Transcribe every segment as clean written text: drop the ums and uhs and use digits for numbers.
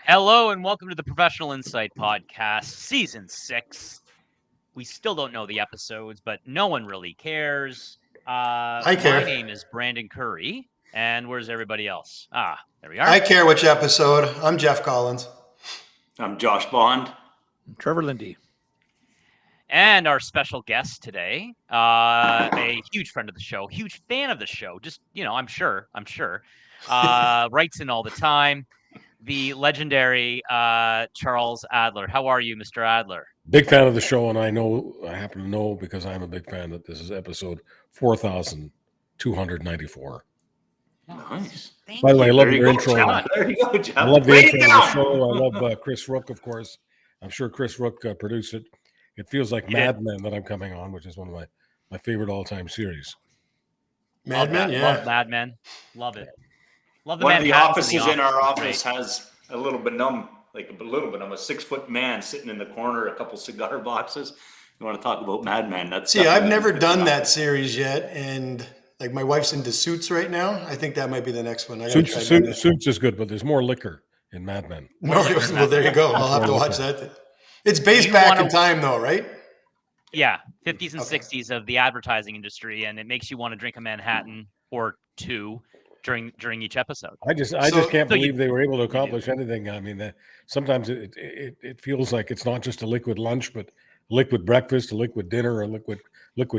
Hello and welcome to the Professional Insight Podcast, Season 6. We still don't know the episodes, but no one really cares. I care. My name is Brandon Curry, and where's everybody else? There we are. I care which episode. I'm Jeff Collins. I'm Josh Bond. Trevor Lindy. And our special guest today, a huge friend of the show, huge fan of the show, just, I'm sure, writes in all the time. The legendary Charles Adler. How are you, Mr. Adler? Big fan of the show, and I happen to know because I'm a big fan that this is episode 4,294. Nice. By the way, I love your intro. There you go, Jeff. I love the intro of the show. I love Chris Rook, of course. I'm sure Chris Rook produced it. It feels like Mad Men that I'm coming on, which is one of my favorite all-time series. Mad Men, yeah. Love Mad Men. Love it. Love the One of the Manhattan offices in our office right? has a little bit a 6-foot man sitting in the corner, a couple cigar boxes. You want to talk about Mad Men? I've never done that series yet, and like my wife's into Suits right now. I think that might be the next one. Suits is good, but there's more liquor in Mad Men. Well, there you go. I'll have to watch that. It's based back in time, though, right? Yeah, 50s and 60s of the advertising industry, and it makes you want to drink a Manhattan or two during each episode. I just can't believe they were able to accomplish anything. I mean, sometimes it feels like it's not just a liquid lunch, but a liquid breakfast, a liquid dinner, a liquid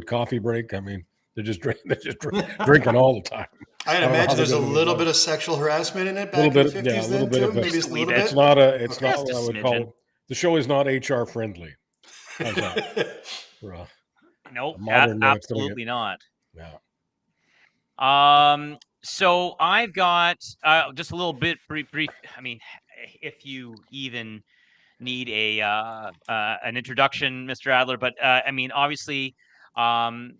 coffee break. I mean, they're just drinking all the time. I'd imagine there's a little bit of sexual harassment in it back in the 50s then, too? Maybe just a little bit? It's not what I would call it. The show is not HR friendly. How's that? Nope, absolutely not. Yeah. So I've got just a little bit brief. I mean, if you even need an introduction, Mr. Adler, but I mean, obviously, I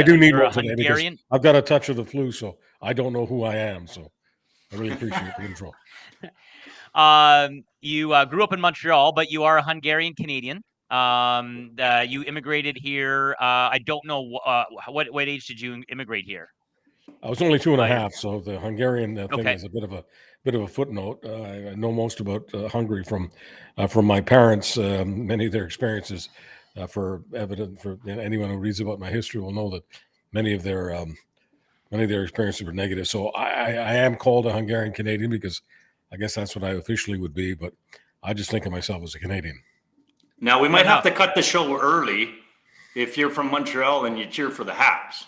do need one today Hungarian. because I've got a touch of the flu, so I don't know who I am. So I really appreciate the intro. You grew up in Montreal, but you are a Hungarian Canadian. You immigrated here. I don't know what age did you immigrate here? I was only 2.5, so the Hungarian thing Okay. is a bit of a footnote. I know most about Hungary from my parents. Many of their experiences, for anyone who reads about my history will know that many of their experiences were negative. So I am called a Hungarian Canadian because I guess that's what I officially would be. But I just think of myself as a Canadian. Now we might have to cut the show early if you're from Montreal and you cheer for the Habs.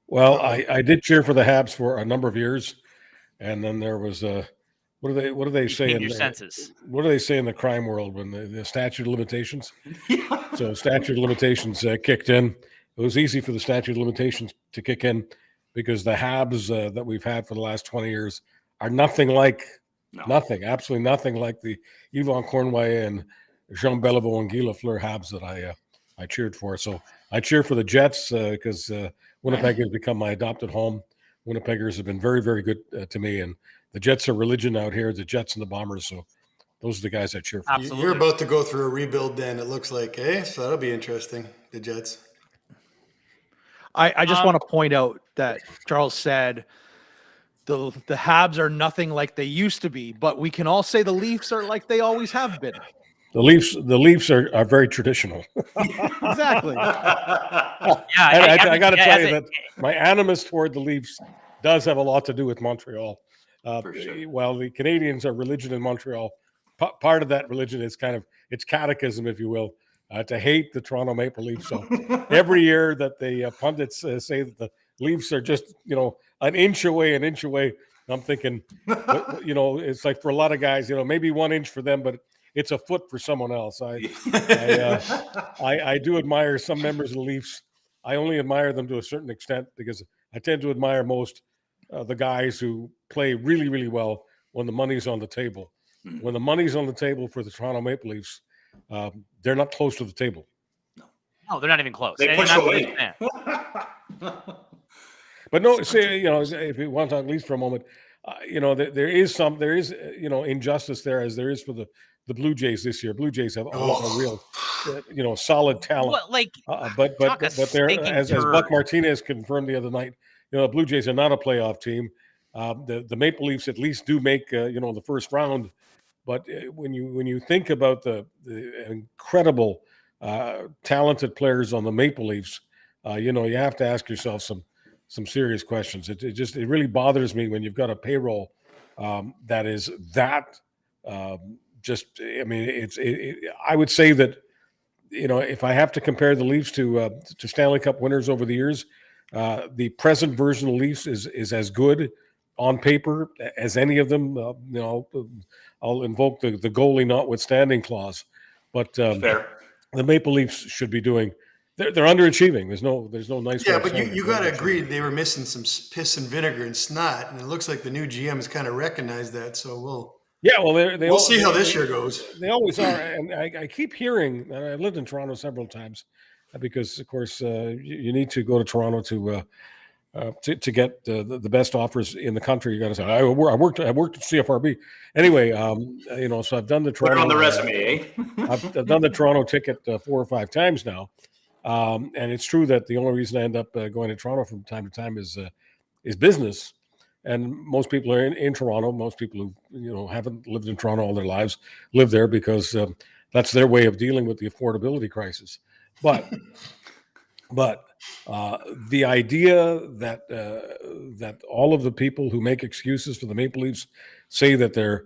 Well, I did cheer for the Habs for a number of years, and then there was what do they say in your senses? What do they say in the crime world when the statute of limitations? Yeah. So statute of limitations kicked in. It was easy for the statute of limitations to kick in because the Habs that we've had for the last 20 years are absolutely nothing like the Yvon Cornway and Jean Beliveau and Guy Lafleur Habs that I cheered for. So I cheer for the Jets because Winnipeg has become my adopted home. Winnipeggers have been very, very good to me, and the Jets are religion out here, the Jets and the Bombers. So those are the guys I cheer for. Absolutely. You're about to go through a rebuild then, it looks like, eh? So that'll be interesting, the Jets. I just want to point out that Charles said the Habs are nothing like they used to be, but we can all say the Leafs are like they always have been. The Leafs are very traditional. Exactly. I got to tell you that my animus toward the Leafs does have a lot to do with Montreal. For sure. While the Canadians are religion in Montreal, part of that religion is it's catechism, if you will, to hate the Toronto Maple Leafs. So every year that the pundits say that the Leafs are just an inch away, I'm thinking, it's like for a lot of guys, maybe 1 inch for them, but it's a foot for someone else. I do admire some members of the Leafs. I only admire them to a certain extent because I tend to admire most the guys who play really, really well when the money's on the table. When the money's on the table for the Toronto Maple Leafs, they're not close to the table. No, they're not even close. They push away. But no, if we want to talk Leafs for a moment, there is injustice there as there is for the Blue Jays this year. Blue Jays have a real, solid talent. But they're as Buck Martinez confirmed the other night. The Blue Jays are not a playoff team. The Maple Leafs at least do make the first round, But when you think about the incredible talented players on the Maple Leafs, you have to ask yourself some serious questions. It really bothers me when you've got a payroll that is that I mean, I would say that if I have to compare the Leafs to Stanley Cup winners over the years, the present version of the Leafs is as good on paper as any of them. I'll invoke the goalie notwithstanding clause, but Fair. the Maple Leafs should be doing. They're underachieving. There's no nice. Yeah, but you got to agree they were missing some piss and vinegar and snot, and it looks like the new GM has kind of recognized that. So we'll see how this year goes. They always are, and I keep hearing. And I lived in Toronto several times because, of course, you need to go to Toronto to get the best offers in the country. You got to say, I worked at CFRB. Anyway, so I've done the Toronto. Put it on the resume, eh? I've done the Toronto ticket 4 or 5 times now, and it's true that the only reason I end up going to Toronto from time to time is business. And most people are in Toronto. Most people who haven't lived in Toronto all their lives live there because that's their way of dealing with the affordability crisis. But the idea that all of the people who make excuses for the Maple Leafs say that they're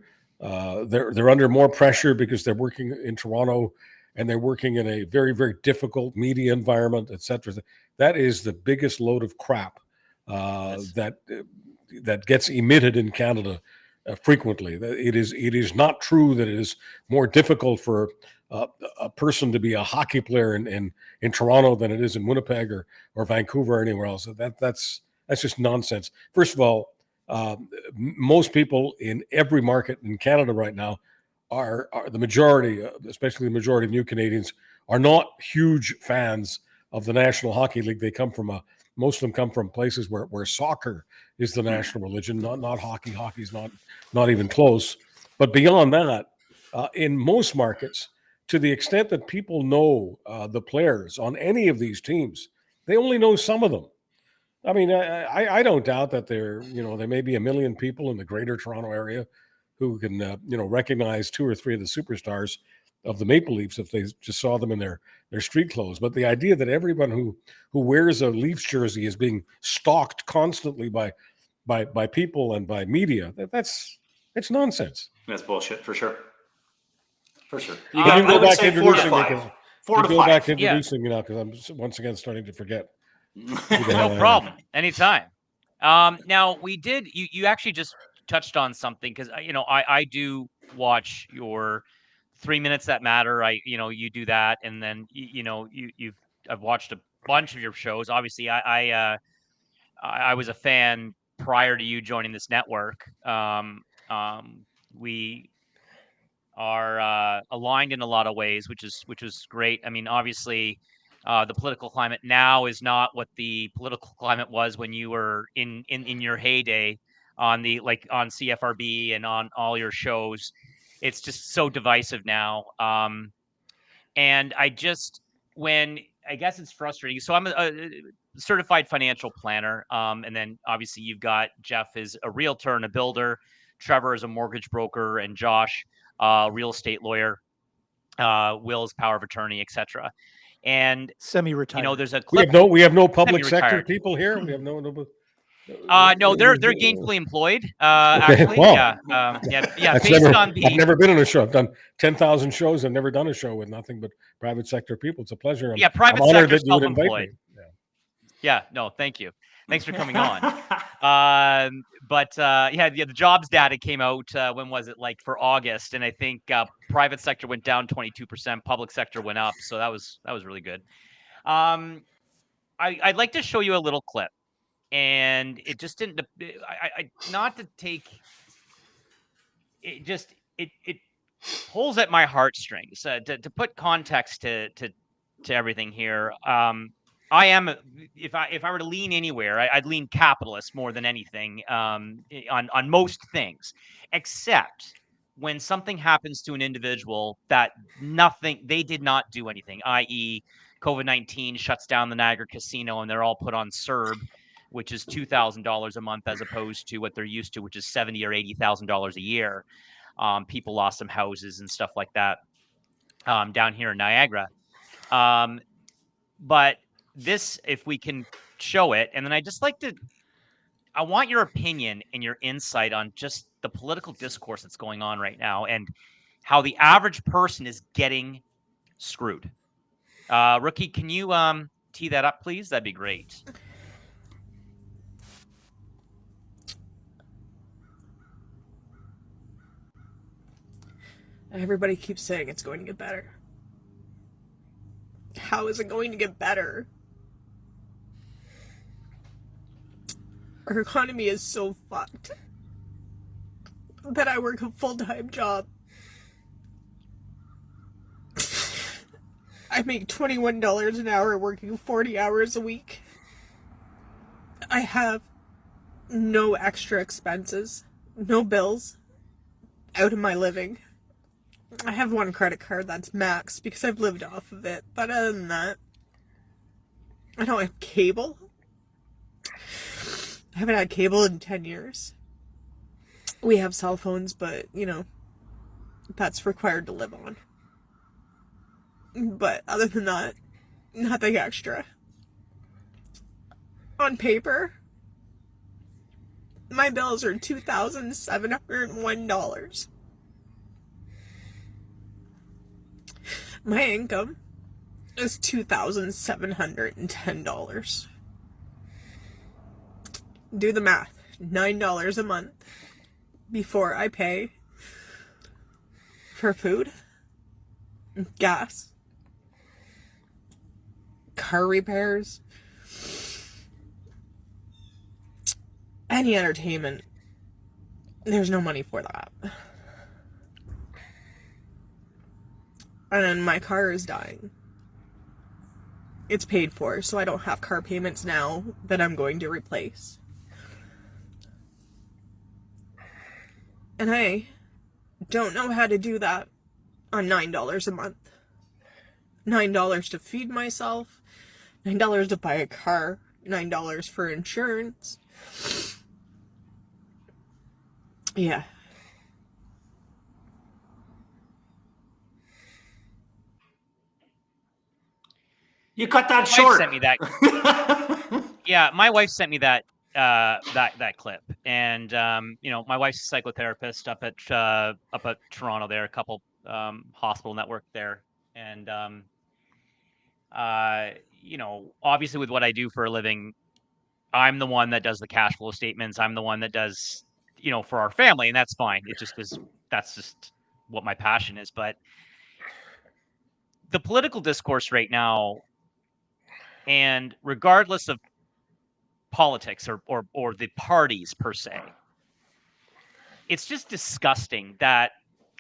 under more pressure because they're working in Toronto and they're working in a very, very difficult media environment, et cetera, that is the biggest load of crap that gets emitted in Canada frequently. It is not true that it is more difficult for a person to be a hockey player in Toronto than it is in Winnipeg or Vancouver or anywhere else. That's just nonsense. First of all, most people in every market in Canada right now are the majority, especially the majority of new Canadians, are not huge fans of the National Hockey League. They come from most of them come from places where soccer is the national religion, not hockey. Hockey's not even close. But beyond that, in most markets, to the extent that people know the players on any of these teams, they only know some of them. I mean, I don't doubt that there may be 1 million people in the Greater Toronto area who can recognize 2 or 3 of the superstars of the Maple Leafs if they just saw them in their street clothes. But the idea that everyone who wears a Leafs jersey is being stalked constantly by people and by media, it's nonsense. That's bullshit for sure. For sure. You got to go back to introducing 4 to 5. Go back to introducing because I'm once again starting to forget. No problem. Anytime. Now you actually just touched on something because I do watch your 3 Minutes That Matter. You do that, and then I've watched a bunch of your shows. Obviously, I was a fan prior to you joining this network. We are aligned in a lot of ways, which is great. I mean, obviously, the political climate now is not what the political climate was when you were in your heyday on CFRB and on all your shows. It's just so divisive now. And I guess it's frustrating. So I'm a certified financial planner. And then obviously you've got Jeff is a realtor and a builder. Trevor is a mortgage broker, and Josh, real estate lawyer. Will's power of attorney, etc. And semi-retired. There's a clip. We have no public sector people here. We have no. No, they're gainfully employed. Actually, wow. yeah. I've never been on a show. I've done 10,000 shows. I've never done a show with nothing but private sector people. It's a pleasure. Private I'm sector that you would invite me. Yeah. No, thank you. Thanks for coming on. The jobs data came out. When was it? Like for August, and I think private sector went down 22%. Public sector went up. So that was really good. I'd like to show you a little clip. And it just didn't. Not to take. It pulls at my heartstrings. To put context to everything here. I am. If I were to lean anywhere, I'd lean capitalist more than anything. On most things, except when something happens to an individual that they did not do anything. I.e., COVID-19 shuts down the Niagara Casino, and they're all put on CERB, which is $2,000 a month as opposed to what they're used to, which is $70,000 or $80,000 a year. People lost some houses and stuff like that down here in Niagara. But this, if we can show it, and then I want your opinion and your insight on just the political discourse that's going on right now and how the average person is getting screwed. Rookie, can you tee that up, please? That'd be great. Everybody keeps saying it's going to get better. How is it going to get better? Our economy is so fucked that I work a full-time job. I make $21 an hour working 40 hours a week. I have no extra expenses, no bills out of my living. I have one credit card that's maxed because I've lived off of it, but other than that, I don't have cable. I haven't had cable in 10 years. We have cell phones, but, you know, that's required to live on. But other than that, nothing extra. On paper, my bills are $2,701. My income is $2,710. Do the math. $9 a month before I pay for food, gas, car repairs, any entertainment. There's no money for that. And then my car is dying. It's paid for, so I don't have car payments now that I'm going to replace. And I don't know how to do that on $9 a month. $9 to feed myself, $9 to buy a car, $9 for insurance. Yeah. You cut that My short. wife sent me that. Yeah, my wife sent me that clip, and you know, my wife's a psychotherapist up at Toronto. There, a couple hospital network there, and you know, obviously with what I do for a living, I'm the one that does the cash flow statements. I'm the one that does, you know, for our family, and that's fine. It just is. That's just what my passion is. But the political discourse right now, and regardless of politics or the parties per se, it's just disgusting that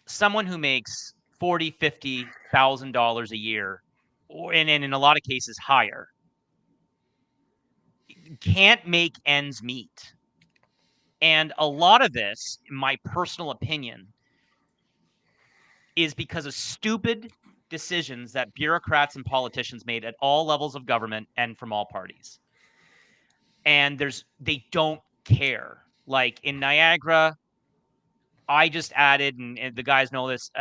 someone who makes $40,000-$50,000 a year, and in a lot of cases higher, can't make ends meet. And a lot of this, in my personal opinion, is because of stupid decisions that bureaucrats and politicians made at all levels of government and from all parties. And they don't care. Like in Niagara, I just added, and the guys know this,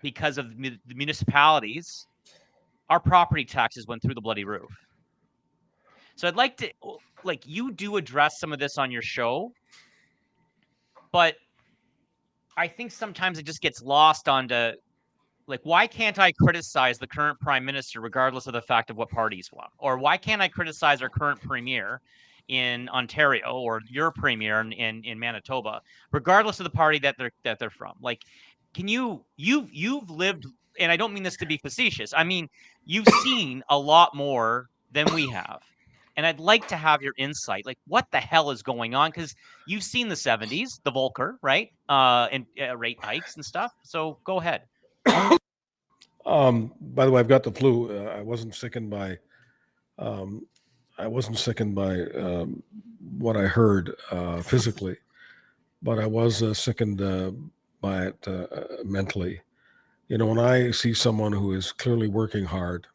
because of the municipalities, our property taxes went through the bloody roof. So I'd like to, like, you do address some of this on your show, but I think sometimes it just gets lost onto, like, why can't I criticize the current prime minister regardless of the fact of what party he's from? Or why can't I criticize our current premier in Ontario or your premier in Manitoba, regardless of the party that they're from? Like, can you've lived, and I don't mean this to be facetious, I mean, you've seen a lot more than we have. And I'd like to have your insight, like what the hell is going on? Because you've seen the 70s, the Volcker, right? And rate hikes and stuff. So go ahead. By the way, I've got the flu. I wasn't sickened by what I heard physically, but I was sickened by it mentally. You know, when I see someone who is clearly working hard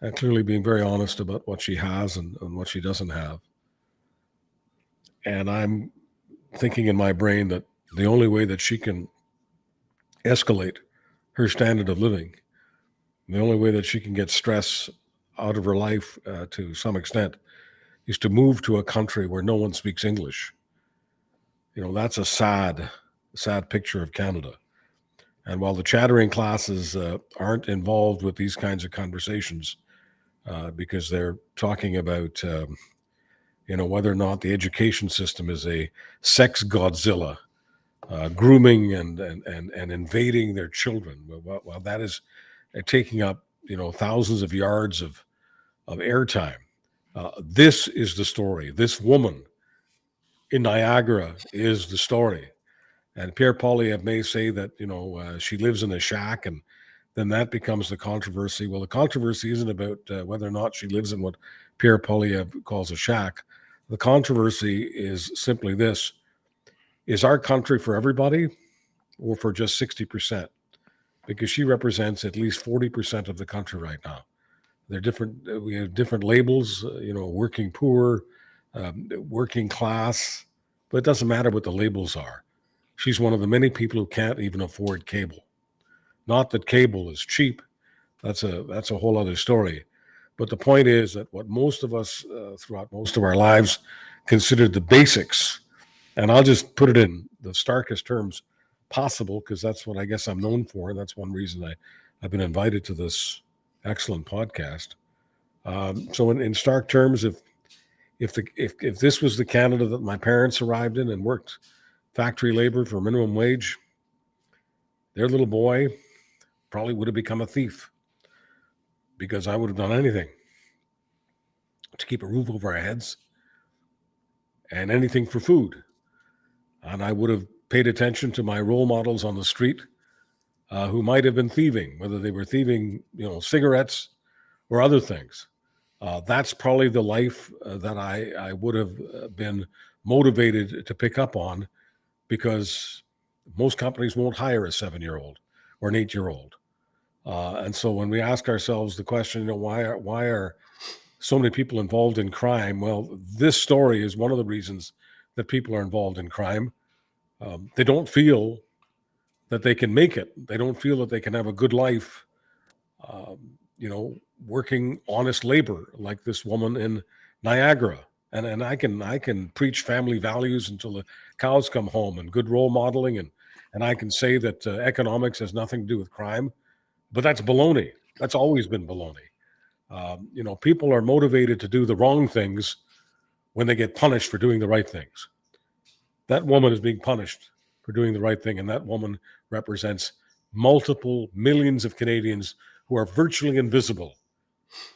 and clearly being very honest about what she has and what she doesn't have, and I'm thinking in my brain that the only way that she can escalate her standard of living, the only way that she can get stress out of her life to some extent, is to move to a country where no one speaks English. That's a sad picture of Canada. And while the chattering classes aren't involved with these kinds of conversations, because they're talking about, whether or not the education system is a sex Godzilla, grooming and invading their children, while that is taking up, thousands of yards of airtime. This is the story. This woman in Niagara is the story. And Pierre Poilievre may say that, she lives in a shack, and then that becomes the controversy. Well, the controversy isn't about whether or not she lives in what Pierre Poilievre calls a shack. The controversy is simply this: is our country for everybody or for just 60%? Because she represents at least 40% of the country right now. They're different. We have different labels, working poor, working class, but it doesn't matter what the labels are. She's one of the many people who can't even afford cable. Not that cable is cheap. That's a whole other story. But the point is that what most of us throughout most of our lives considered the basics, and I'll just put it in the starkest terms possible, because that's what I guess I'm known for, and that's one reason I've been invited to this excellent podcast. So in stark terms, if this was the Canada that my parents arrived in and worked factory labor for minimum wage, their little boy probably would have become a thief, because I would have done anything to keep a roof over our heads and anything for food. And I would have paid attention to my role models on the street who might have been thieving, whether they were thieving, cigarettes or other things. That's probably the life that I would have been motivated to pick up on, because most companies won't hire a 7-year-old or an 8-year-old. And so when we ask ourselves the question, why are so many people involved in crime? Well, this story is one of the reasons that people are involved in crime. They don't feel that they can make it. They don't feel that they can have a good life, working honest labor like this woman in Niagara. And I can preach family values until the cows come home, and good role modeling, and I can say that economics has nothing to do with crime, but that's baloney. That's always been baloney. People are motivated to do the wrong things when they get punished for doing the right things. That woman is being punished for doing the right thing, and that woman represents multiple millions of Canadians who are virtually invisible.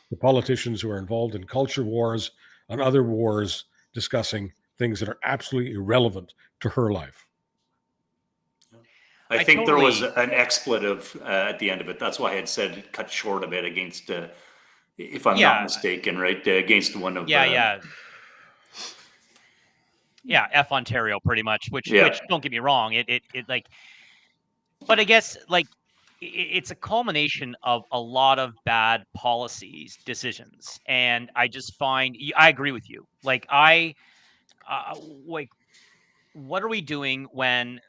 The politicians who are involved in culture wars and other wars discussing things that are absolutely irrelevant to her life. I think there was an expletive at the end of it. That's why I had said cut short a bit against, if I'm not mistaken, right? Against one of F Ontario, pretty much. Which don't get me wrong, it like, but I guess like it's a culmination of a lot of bad policies, decisions, and I just find I agree with you. Like what are we doing when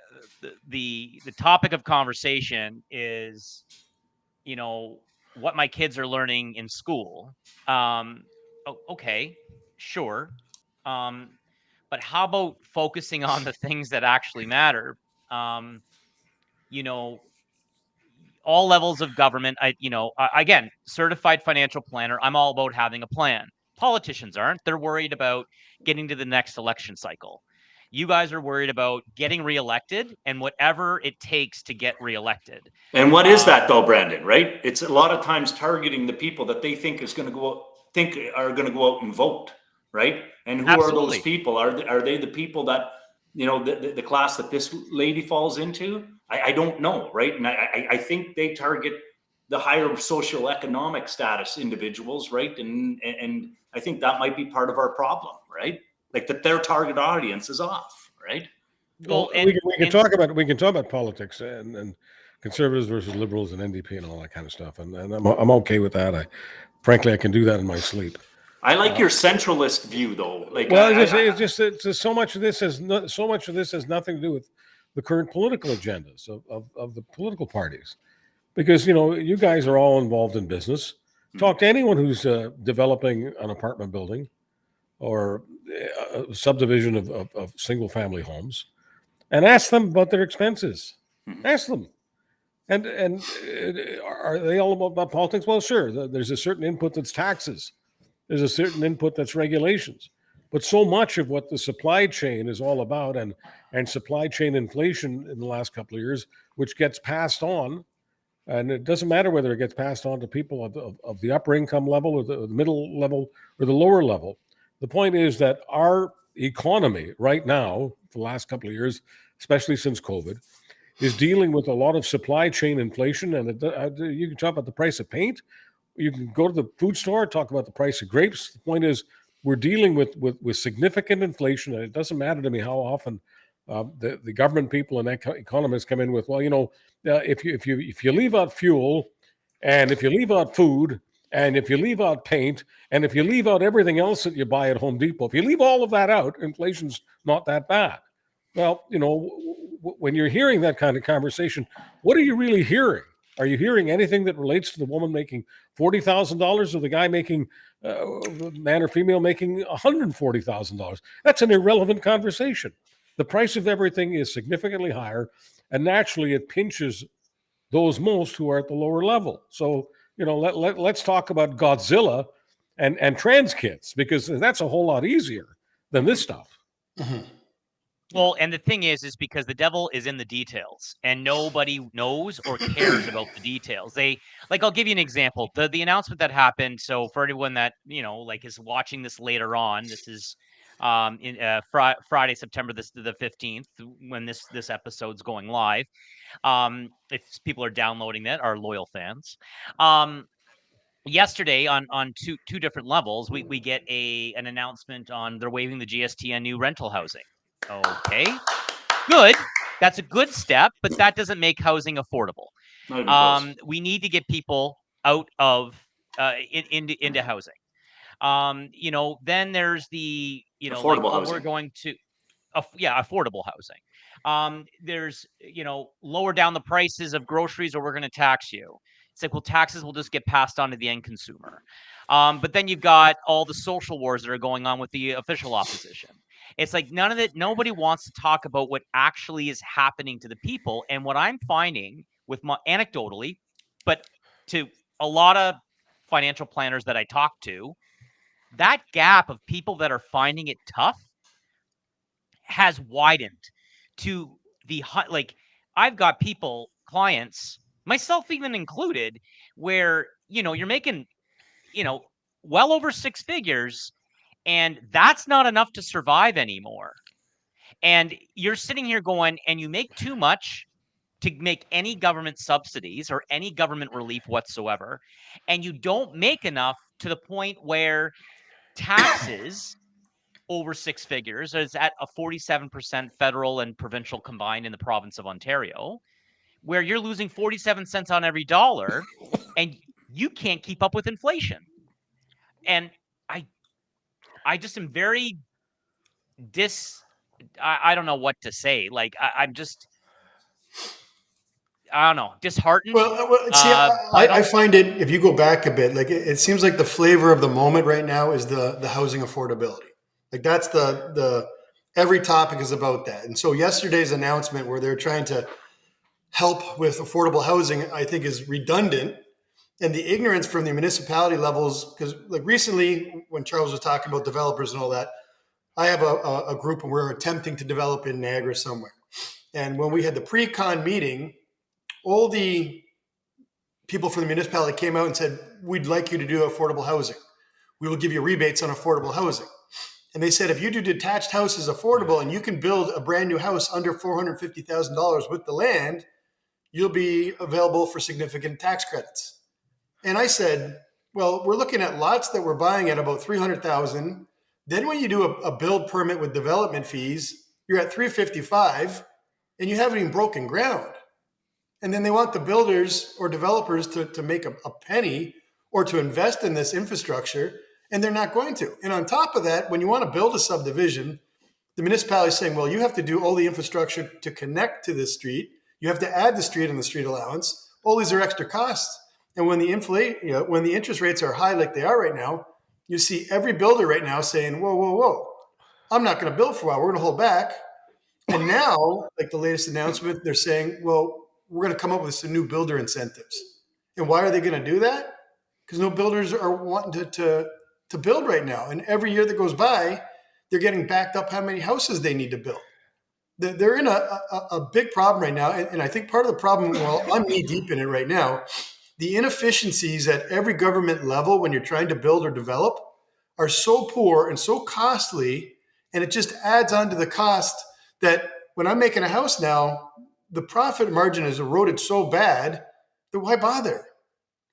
the topic of conversation is, what my kids are learning in school? Okay, sure. But how about focusing on the things that actually matter? All levels of government. Again, certified financial planner. I'm all about having a plan. Politicians aren't. They're worried about getting to the next election cycle. You guys are worried about getting reelected and whatever it takes to get reelected. And what is that though, Brandon? Right? It's a lot of times targeting the people that they think are going to go out and vote. Right? And who are those people? Are they the people that, the class that this lady falls into? I don't know, right? And I think they target the higher socioeconomic status individuals, right? And I think that might be part of our problem, right? Like that their target audience is off, right? Well, we can talk about politics and conservatives versus liberals and NDP and all that kind of stuff, and I'm okay with that. Frankly, I can do that in my sleep. I like your centralist view, though. Like, well, it's just so much of this has nothing to do with the current political agendas of the political parties. Because, you guys are all involved in business. Talk to anyone who's developing an apartment building or a subdivision of single-family homes and ask them about their expenses. Ask them. And are they all about politics? Well, sure. There's a certain input that's taxes. There's a certain input that's regulations. But so much of what the supply chain is all about and supply chain inflation in the last couple of years, which gets passed on, and it doesn't matter whether it gets passed on to people of the upper income level or the middle level or the lower level. The point is that our economy right now, for the last couple of years, especially since COVID, is dealing with a lot of supply chain inflation. And you can talk about the price of paint. You can go to the food store, talk about the price of grapes. The point is we're dealing with significant inflation. And it doesn't matter to me how often the government people and economists come in with, well, if you leave out fuel and if you leave out food and if you leave out paint and if you leave out everything else that you buy at Home Depot, if you leave all of that out, inflation's not that bad. Well, when you're hearing that kind of conversation, what are you really hearing? Are you hearing anything that relates to the woman making $40,000 or the guy making, man or female making $140,000? That's an irrelevant conversation. The price of everything is significantly higher, and naturally it pinches those most who are at the lower level. So, let's talk about Godzilla and trans kids, because that's a whole lot easier than this stuff. Mm-hmm. Well, and the thing is because the devil is in the details, and nobody knows or cares about the details. I'll give you an example. The announcement that happened. So for anyone that is watching this later on, this is in Friday, September the 15th, when this episode's going live. If people are downloading that, our loyal fans. Yesterday on two different levels, we get an announcement on they're waiving the GST on new rental housing. Okay, good. That's a good step, but that doesn't make housing affordable. We need to get people out of into housing. Then there's the affordable housing. We're going to affordable housing. There's lower down the prices of groceries or we're going to tax you. It's like, well, taxes will just get passed on to the end consumer. But then you've got all the social wars that are going on with the official opposition. It's like none of it. Nobody wants to talk about what actually is happening to the people. And what I'm finding with anecdotally, but to a lot of financial planners that I talk to, that gap of people that are finding it tough has widened to the I've got clients, myself even included, where you're making well over six figures, and that's not enough to survive anymore. And you're sitting here going, and you make too much to make any government subsidies or any government relief whatsoever, and you don't make enough to the point where taxes over six figures is at a 47% federal and provincial combined in the province of Ontario, where you're losing 47 cents on every dollar, and you can't keep up with inflation. And I just am very I don't know what to say. I'm just, I don't know, disheartened. Well, see, I find it, if you go back a bit, it seems like the flavor of the moment right now is the housing affordability. That's every topic is about that. And so yesterday's announcement where they're trying to help with affordable housing, I think is redundant. And the ignorance from the municipality levels, because recently when Charles was talking about developers and all that, I have a group and we're attempting to develop in Niagara somewhere. And when we had the pre-con meeting, all the people from the municipality came out and said, we'd like you to do affordable housing. We will give you rebates on affordable housing. And they said, if you do detached houses affordable and you can build a brand new house under $450,000 with the land, you'll be available for significant tax credits. And I said, well, we're looking at lots that we're buying at about $300,000. Then when you do a build permit with development fees, you're at $355,000 and you haven't even broken ground. And then they want the builders or developers to make a penny or to invest in this infrastructure, and they're not going to. And on top of that, when you want to build a subdivision, the municipality is saying, well, you have to do all the infrastructure to connect to this street. You have to add the street and the street allowance. All these are extra costs. And when the when the interest rates are high like they are right now, you see every builder right now saying, whoa, whoa, whoa, I'm not going to build for a while. We're going to hold back. And now, like the latest announcement, they're saying, well, we're going to come up with some new builder incentives. And why are they going to do that? Because no builders are wanting to build right now. And every year that goes by, they're getting backed up how many houses they need to build. They're in a big problem right now. And I think part of the problem, well, I'm knee deep in it right now, the inefficiencies at every government level when you're trying to build or develop are so poor and so costly, and it just adds on to the cost that when I'm making a house now, the profit margin is eroded so bad that why bother?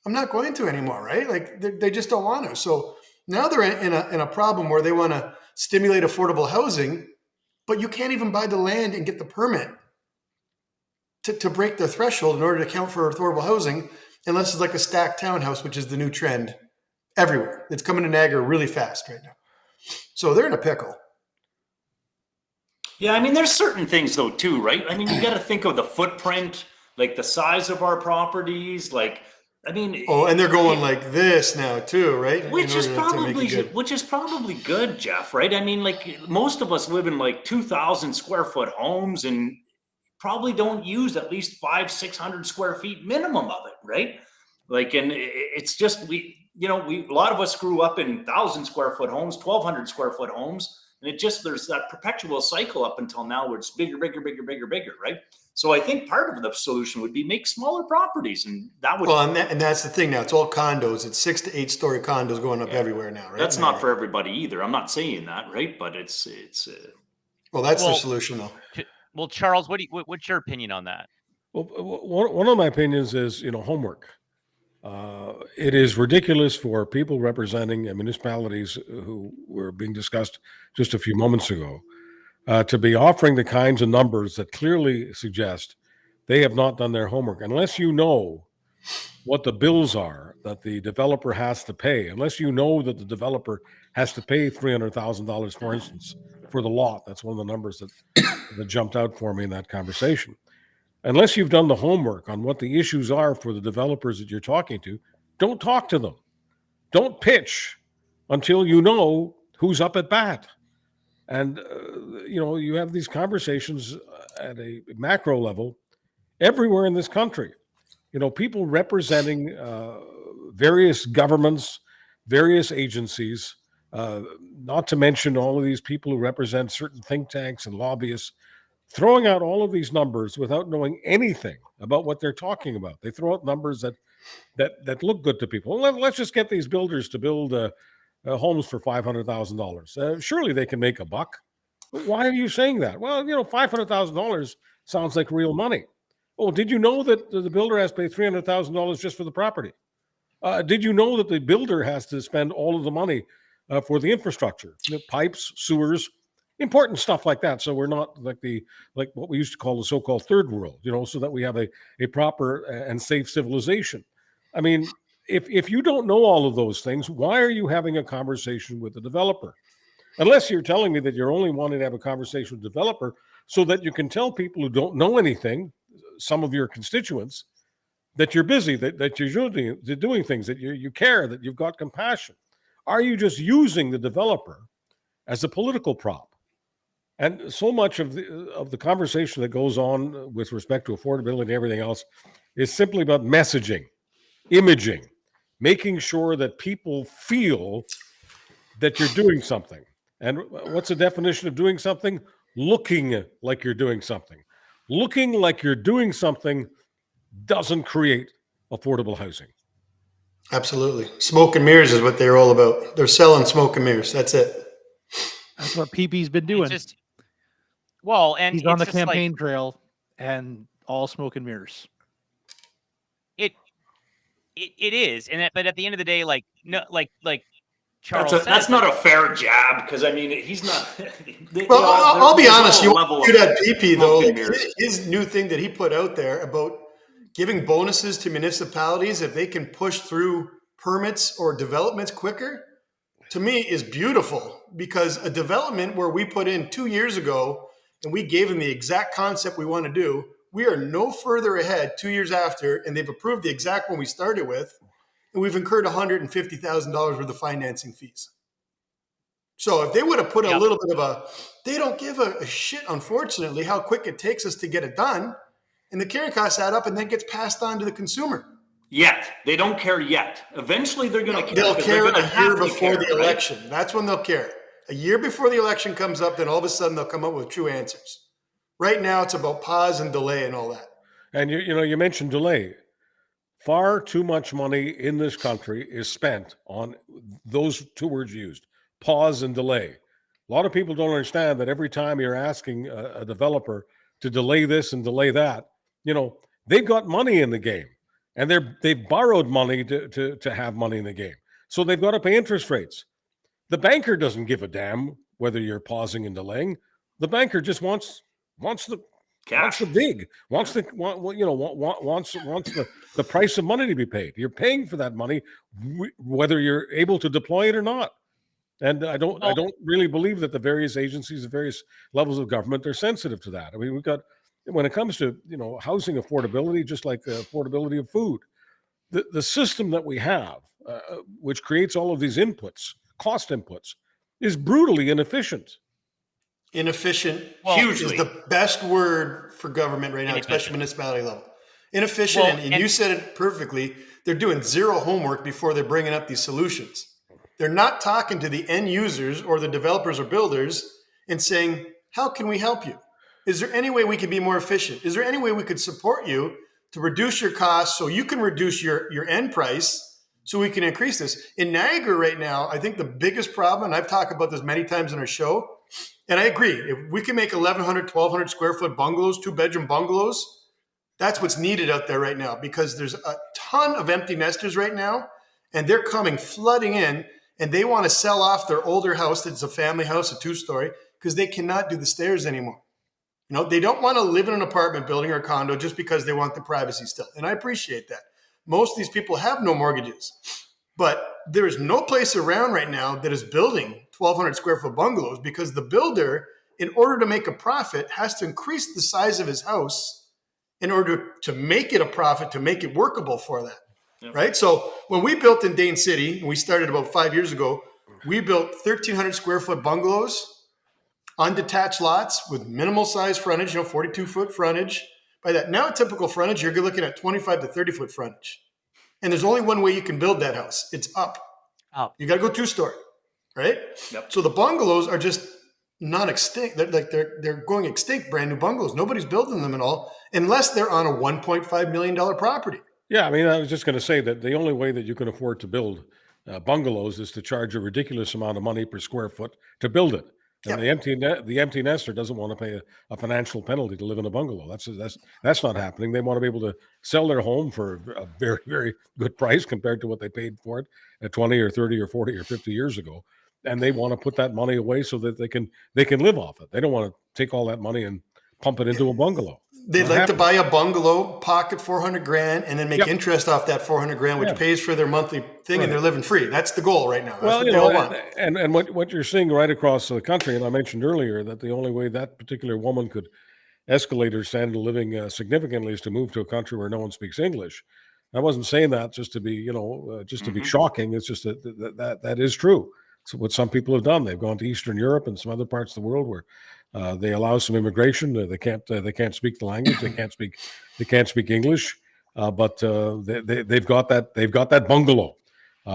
I'm not going to anymore, right? Like they just don't want to. So now they're in a problem where they want to stimulate affordable housing, but you can't even buy the land and get the permit to break the threshold in order to count for affordable housing, unless it's like a stacked townhouse, which is the new trend everywhere. It's coming to Niagara really fast right now. So they're in a pickle. Yeah, I mean, there's certain things though too, right? I mean, you got to think of the footprint, like the size of our properties, like, I mean. Oh, and they're going like this now too, right? Which is probably good, Jeff, right? I mean, like most of us live in like 2,000 square foot homes and probably don't use at least 500-600 square feet minimum of it, right? Like, and it's just, a lot of us grew up in 1,000 square foot homes, 1,200 square foot homes. And it just, there's that perpetual cycle up until now where it's bigger, right? So I think part of the solution would be make smaller properties, and that would. Well, and that's the thing now. It's all condos. It's 6 to 8 story condos going up everywhere now, right? That's not for everybody either. I'm not saying that, right? But it's. Well, that's the solution, though. Well, Charles, what's your opinion on that? Well, one of my opinions is, homework. It is ridiculous for people representing municipalities who were being discussed just a few moments ago to be offering the kinds of numbers that clearly suggest they have not done their homework. Unless you know what the bills are that the developer has to pay, unless you know that the developer has to pay $300,000, for instance, for the lot. That's one of the numbers that jumped out for me in that conversation. Unless you've done the homework on what the issues are for the developers that you're talking to, don't talk to them. Don't pitch until you know who's up at bat. And, you have these conversations at a macro level everywhere in this country. People representing various governments, various agencies, not to mention all of these people who represent certain think tanks and lobbyists, throwing out all of these numbers without knowing anything about what they're talking about. They throw out numbers that look good to people. Let's just get these builders to build homes for $500,000. Surely they can make a buck. But why are you saying that? Well, $500,000 sounds like real money. Oh, did you know that the builder has to pay $300,000 just for the property? Did you know that the builder has to spend all of the money for the infrastructure, pipes, sewers, important stuff like that? So we're not like what we used to call the so-called third world, so that we have a proper and safe civilization. I mean, if you don't know all of those things, why are you having a conversation with the developer? Unless you're telling me that you're only wanting to have a conversation with the developer so that you can tell people who don't know anything, some of your constituents, that you're busy, that you're doing things, that you care, that you've got compassion. Are you just using the developer as a political prop? And so much of the conversation that goes on with respect to affordability and everything else is simply about messaging, imaging, making sure that people feel that you're doing something. And what's the definition of doing something? Looking like you're doing something. Looking like you're doing something doesn't create affordable housing. Absolutely. Smoke and mirrors is what they're all about. They're selling smoke and mirrors. That's it. That's what PP's been doing. And he's on the campaign trail and all smoke and mirrors. It is, but at the end of the day, Charles said, that's not a fair jab, because I mean he's not. I'll be honest. You do that PP though. His new thing that he put out there about giving bonuses to municipalities if they can push through permits or developments quicker. to me is beautiful, because a development where we put in 2 years ago and we gave them the exact concept we want to do, we are no further ahead 2 years after, and they've approved the exact one we started with, and we've incurred $150,000 worth of financing fees. So if they would have put a little bit of they don't give a shit, unfortunately, how quick it takes us to get it done, and the carrying costs add up and then gets passed on to the consumer. Yet. They don't care yet. Eventually they're going to care. They'll care a year before the right? election. That's when they'll care. A year before the election comes up, then all of a sudden they'll come up with true answers. Right now it's about pause and delay and all that. And you mentioned delay. Far too much money in this country is spent on those two words used, pause and delay. A lot of people don't understand that every time you're asking a developer to delay this and delay that, they've got money in the game, and they've borrowed money to have money in the game. So they've got to pay interest rates. The banker doesn't give a damn whether you're pausing and delaying. The banker just wants the cash, wants the big, wants the price of money to be paid. You're paying for that money, whether you're able to deploy it or not. And I don't really believe that the various agencies, the various levels of government, are sensitive to that. I mean, when it comes to housing affordability, just like the affordability of food, the system that we have, which creates all of these cost inputs, is brutally inefficient. Inefficient is the best word for government right now, especially municipality level. Inefficient, and you said it perfectly. They're doing zero homework before they're bringing up these solutions. They're not talking to the end users or the developers or builders and saying, how can we help you? Is there any way we could be more efficient? Is there any way we could support you to reduce your costs so you can reduce your end price so we can increase this? In Niagara right now, I think the biggest problem, and I've talked about this many times in our show, and I agree, if we can make 1,100, 1,200 square foot bungalows, 2-bedroom bungalows, that's what's needed out there right now, because there's a ton of empty nesters right now, and they're coming flooding in, and they want to sell off their older house that's a family house, a 2-story, because they cannot do the stairs anymore. They don't want to live in an apartment building or a condo just because they want the privacy still. And I appreciate that. Most of these people have no mortgages, but there is no place around right now that is building 1,200 square foot bungalows, because the builder, in order to make a profit, has to increase the size of his house in order to make it a profit, to make it workable for that. Right. So when we built in Dane City, and we started about 5 years ago, we built 1,300 square foot bungalows on detached lots with minimal size frontage, 42-foot frontage. By that, now a typical frontage, you're looking at 25 to 30-foot frontage. And there's only one way you can build that house. It's up. You got to go 2-story, right? Yep. So the bungalows are just non-extinct. They're going extinct, brand new bungalows. Nobody's building them at all, unless they're on a $1.5 million property. Yeah, I mean, I was just going to say that the only way that you can afford to build bungalows is to charge a ridiculous amount of money per square foot to build it. And the empty nester doesn't want to pay a financial penalty to live in a bungalow. That's not happening. They want to be able to sell their home for a very, very good price compared to what they paid for it 20 or 30 or 40 or 50 years ago. And they want to put that money away so that they can live off it. They don't want to take all that money and pump it into a bungalow. They'd like to buy a bungalow, pocket $400,000, and then make interest off that $400,000, which pays for their monthly thing, and they're living free. That's the goal right now. That's what they all want. And what you're seeing right across the country, and I mentioned earlier that the only way that particular woman could escalate her standard of living significantly is to move to a country where no one speaks English. I wasn't saying that just to be, just to be shocking. It's just that is true. It's what some people have done. They've gone to Eastern Europe and some other parts of the world where they allow some immigration. They can't speak the language. They can't speak English. But they've got that bungalow.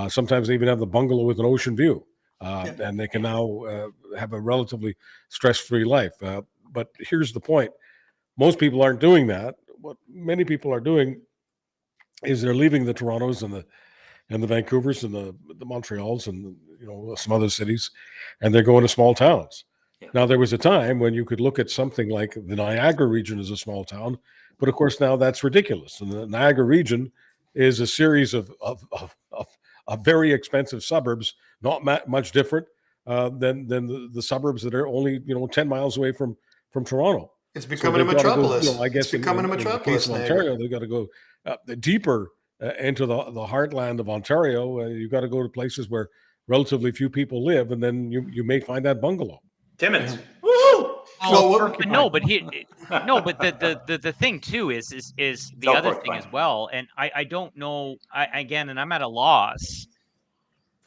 Sometimes they even have the bungalow with an ocean view, and they can now have a relatively stress-free life. But here's the point: most people aren't doing that. What many people are doing is they're leaving the Torontos and the Vancouvers and the Montreals and some other cities, and they're going to small towns. Now, there was a time when you could look at something like the Niagara region as a small town, but of course now that's ridiculous. And the Niagara region is a series of very expensive suburbs, not much different than the suburbs that are only 10 miles away from Toronto. It's becoming a metropolis. I guess it's becoming a metropolis. In Ontario, they've got to go deeper into the heartland of Ontario. You've got to go to places where relatively few people live, and then you may find that bungalow. Timmins. But the thing too is the other thing as well, and I don't know. And I'm at a loss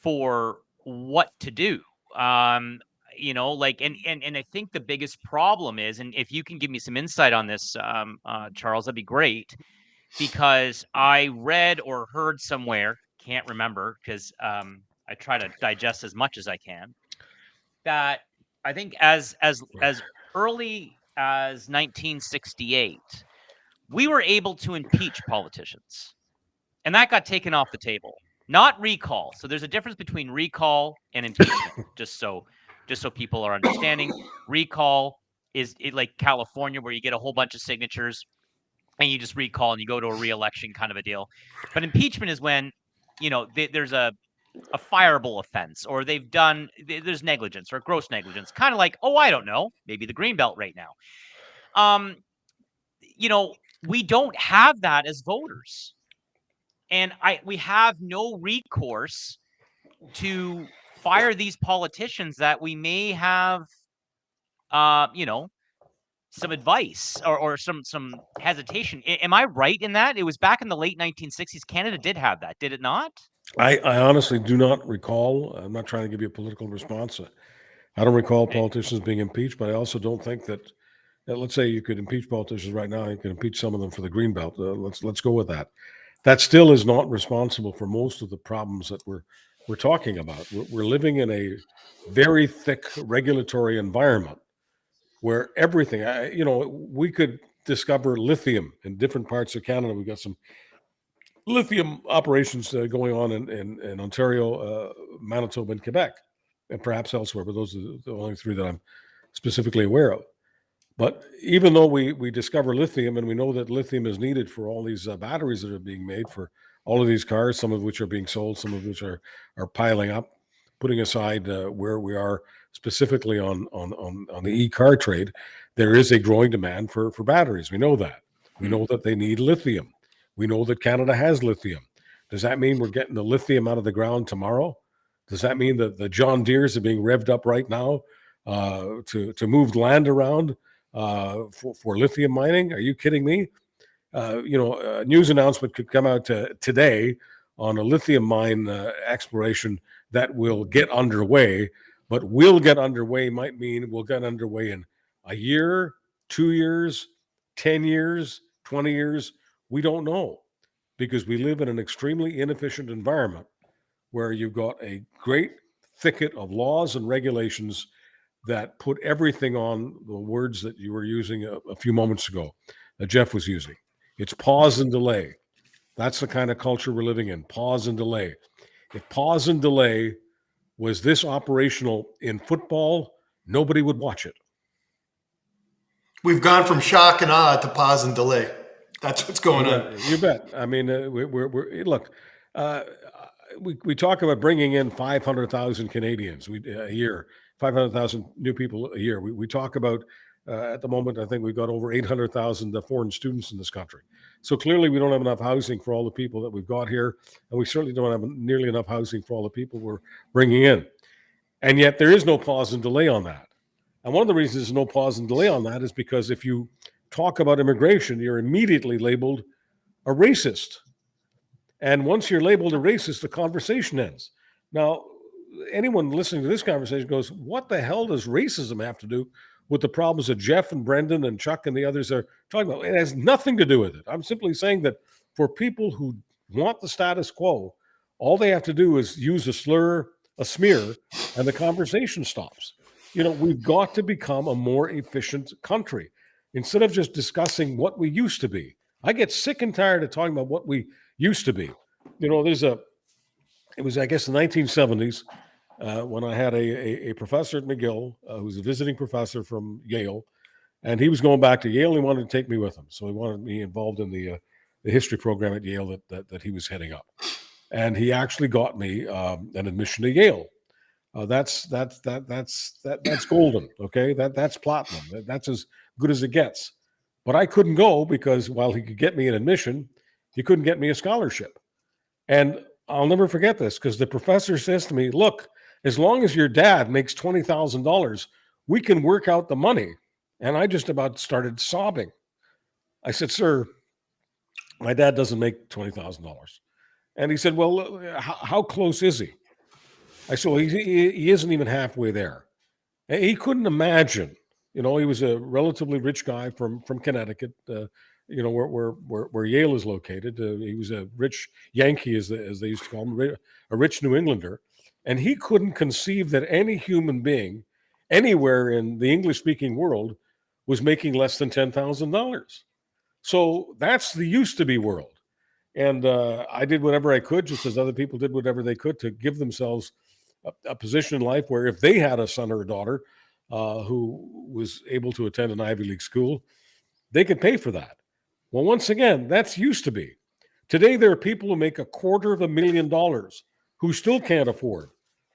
for what to do. Like, and I think the biggest problem is, and if you can give me some insight on this, Charles, that'd be great, because I read or heard somewhere, can't remember, because I try to digest as much as I can, that I think as early as 1968, we were able to impeach politicians, and that got taken off the table. Not recall. So there's a difference between recall and impeachment. just so people are understanding. Recall is like California, where you get a whole bunch of signatures and you just recall and you go to a re-election kind of a deal. But impeachment is when, there's a fireable offense, or there's negligence or gross negligence, kind of like, I don't know, maybe the Greenbelt right now. We don't have that as voters. And we have no recourse to fire these politicians that we may have, some advice or some hesitation. Am I right in that? It was back in the late 1960s. Canada did have that, did it not? I honestly do not recall. I'm not trying to give you a political response. I don't recall politicians being impeached, but I also don't think that let's say you could impeach politicians right now. You could impeach some of them for the Greenbelt. Let's go with that. That still is not responsible for most of the problems that we're talking about. We're living in a very thick regulatory environment where everything, we could discover lithium in different parts of Canada. We've got some lithium operations going on in Ontario, Manitoba, and Quebec, and perhaps elsewhere, but those are the only three that I'm specifically aware of. But even though we discover lithium, and we know that lithium is needed for all these batteries that are being made for all of these cars, some of which are being sold, some of which are piling up, putting aside where we are specifically on the e-car trade, there is a growing demand for batteries. We know that. We know that they need lithium. We know that Canada has lithium. Does that mean we're getting the lithium out of the ground tomorrow? Does that mean that the John Deeres are being revved up right now to move land around for lithium mining? Are you kidding me? A news announcement could come out today on a lithium mine exploration that will get underway, but will get underway might mean we'll get underway in a year, 2 years, 10 years, 20 years. We don't know, because we live in an extremely inefficient environment where you've got a great thicket of laws and regulations that put everything on the words that you were using a few moments ago, that Jeff was using. It's pause and delay. That's the kind of culture we're living in, pause and delay. If pause and delay was this operational in football, nobody would watch it. We've gone from shock and awe to pause and delay. That's what's going on. You bet. I mean, we talk about bringing in 500,000 Canadians a year, 500,000 new people a year. We talk about, at the moment, I think we've got over 800,000 foreign students in this country. So clearly we don't have enough housing for all the people that we've got here. And we certainly don't have nearly enough housing for all the people we're bringing in. And yet there is no pause and delay on that. And one of the reasons there's no pause and delay on that is because if you talk about immigration, you're immediately labeled a racist. And once you're labeled a racist, the conversation ends. Now, anyone listening to this conversation goes, what the hell does racism have to do with the problems that Jeff and Brendan and Chuck and the others are talking about? It has nothing to do with it. I'm simply saying that for people who want the status quo, all they have to do is use a slur, a smear, and the conversation stops. We've got to become a more efficient country instead of just discussing what we used to be. I get sick and tired of talking about what we used to be. It was, I guess, the 1970s when I had a professor at McGill who was a visiting professor from Yale, and he was going back to Yale. He wanted to take me with him, so he wanted me involved in the history program at Yale that he was heading up, and he actually got me an admission to Yale. That's golden. Okay, that's platinum. That's as good as it gets. But I couldn't go because while he could get me an admission, he couldn't get me a scholarship. And I'll never forget this because the professor says to me, look, as long as your dad makes $20,000, we can work out the money. And I just about started sobbing. I said, sir, my dad doesn't make $20,000. And he said, well, how close is he? I said, well, he isn't even halfway there. And he couldn't imagine, he was a relatively rich guy from Connecticut, where Yale is located. He was a rich Yankee, as they used to call him, a rich New Englander. And he couldn't conceive that any human being anywhere in the English-speaking world was making less than $10,000. So that's the used to be world. And I did whatever I could, just as other people did whatever they could to give themselves a position in life where if they had a son or a daughter who was able to attend an Ivy League school, they could pay for that. Well, once again, that's used to be. Today, there are people who make $250,000 who still can't afford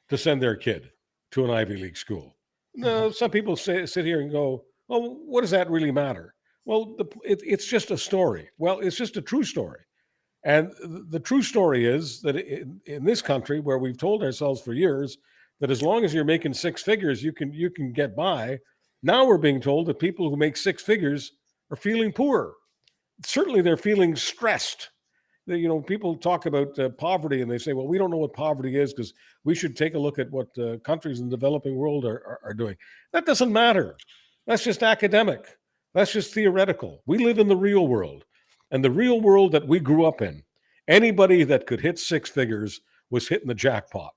to send their kid to an Ivy League school. No, some people sit here and go, well, what does that really matter? Well, it's just a story. Well, it's just a true story. And the true story is that in this country, where we've told ourselves for years that as long as you're making six figures, you can get by. Now we're being told that people who make six figures are feeling poor. Certainly, they're feeling stressed. People talk about poverty and they say, well, we don't know what poverty is because we should take a look at what countries in the developing world are doing. That doesn't matter. That's just academic. That's just theoretical. We live in the real world. And the real world that we grew up in, anybody that could hit six figures was hitting the jackpot.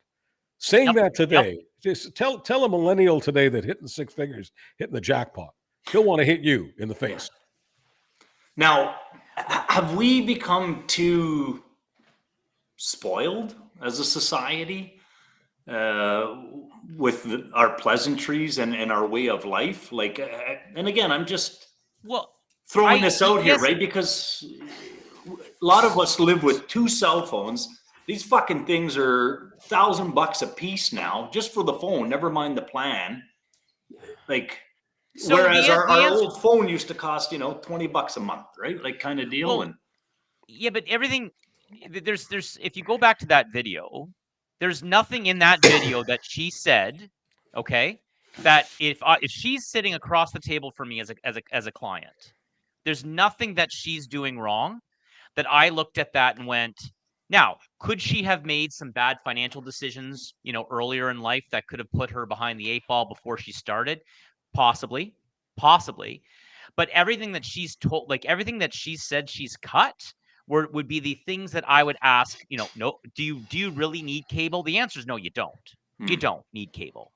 Saying that today, just tell a millennial today that hitting six figures, hitting the jackpot. He'll want to hit you in the face. Now, have we become too spoiled as a society with our pleasantries and our way of life? Like, and again, I'm just throwing this out here, right? Because a lot of us live with two cell phones. These fucking things are $1,000 a piece now, just for the phone. Never mind the plan. Like, so whereas our old phone used to cost, $20 a month, right? Like, kind of deal. Well, yeah, but everything there's if you go back to that video, there's nothing in that video that she said, okay, that if she's sitting across the table from me as a client, there's nothing that she's doing wrong that I looked at that and went, now, could she have made some bad financial decisions, earlier in life that could have put her behind the 8 ball before she started? Possibly. But everything that she's told, like everything that she said she's cut would be the things that I would ask, no, do you really need cable? The answer is no, you don't. You don't need cable.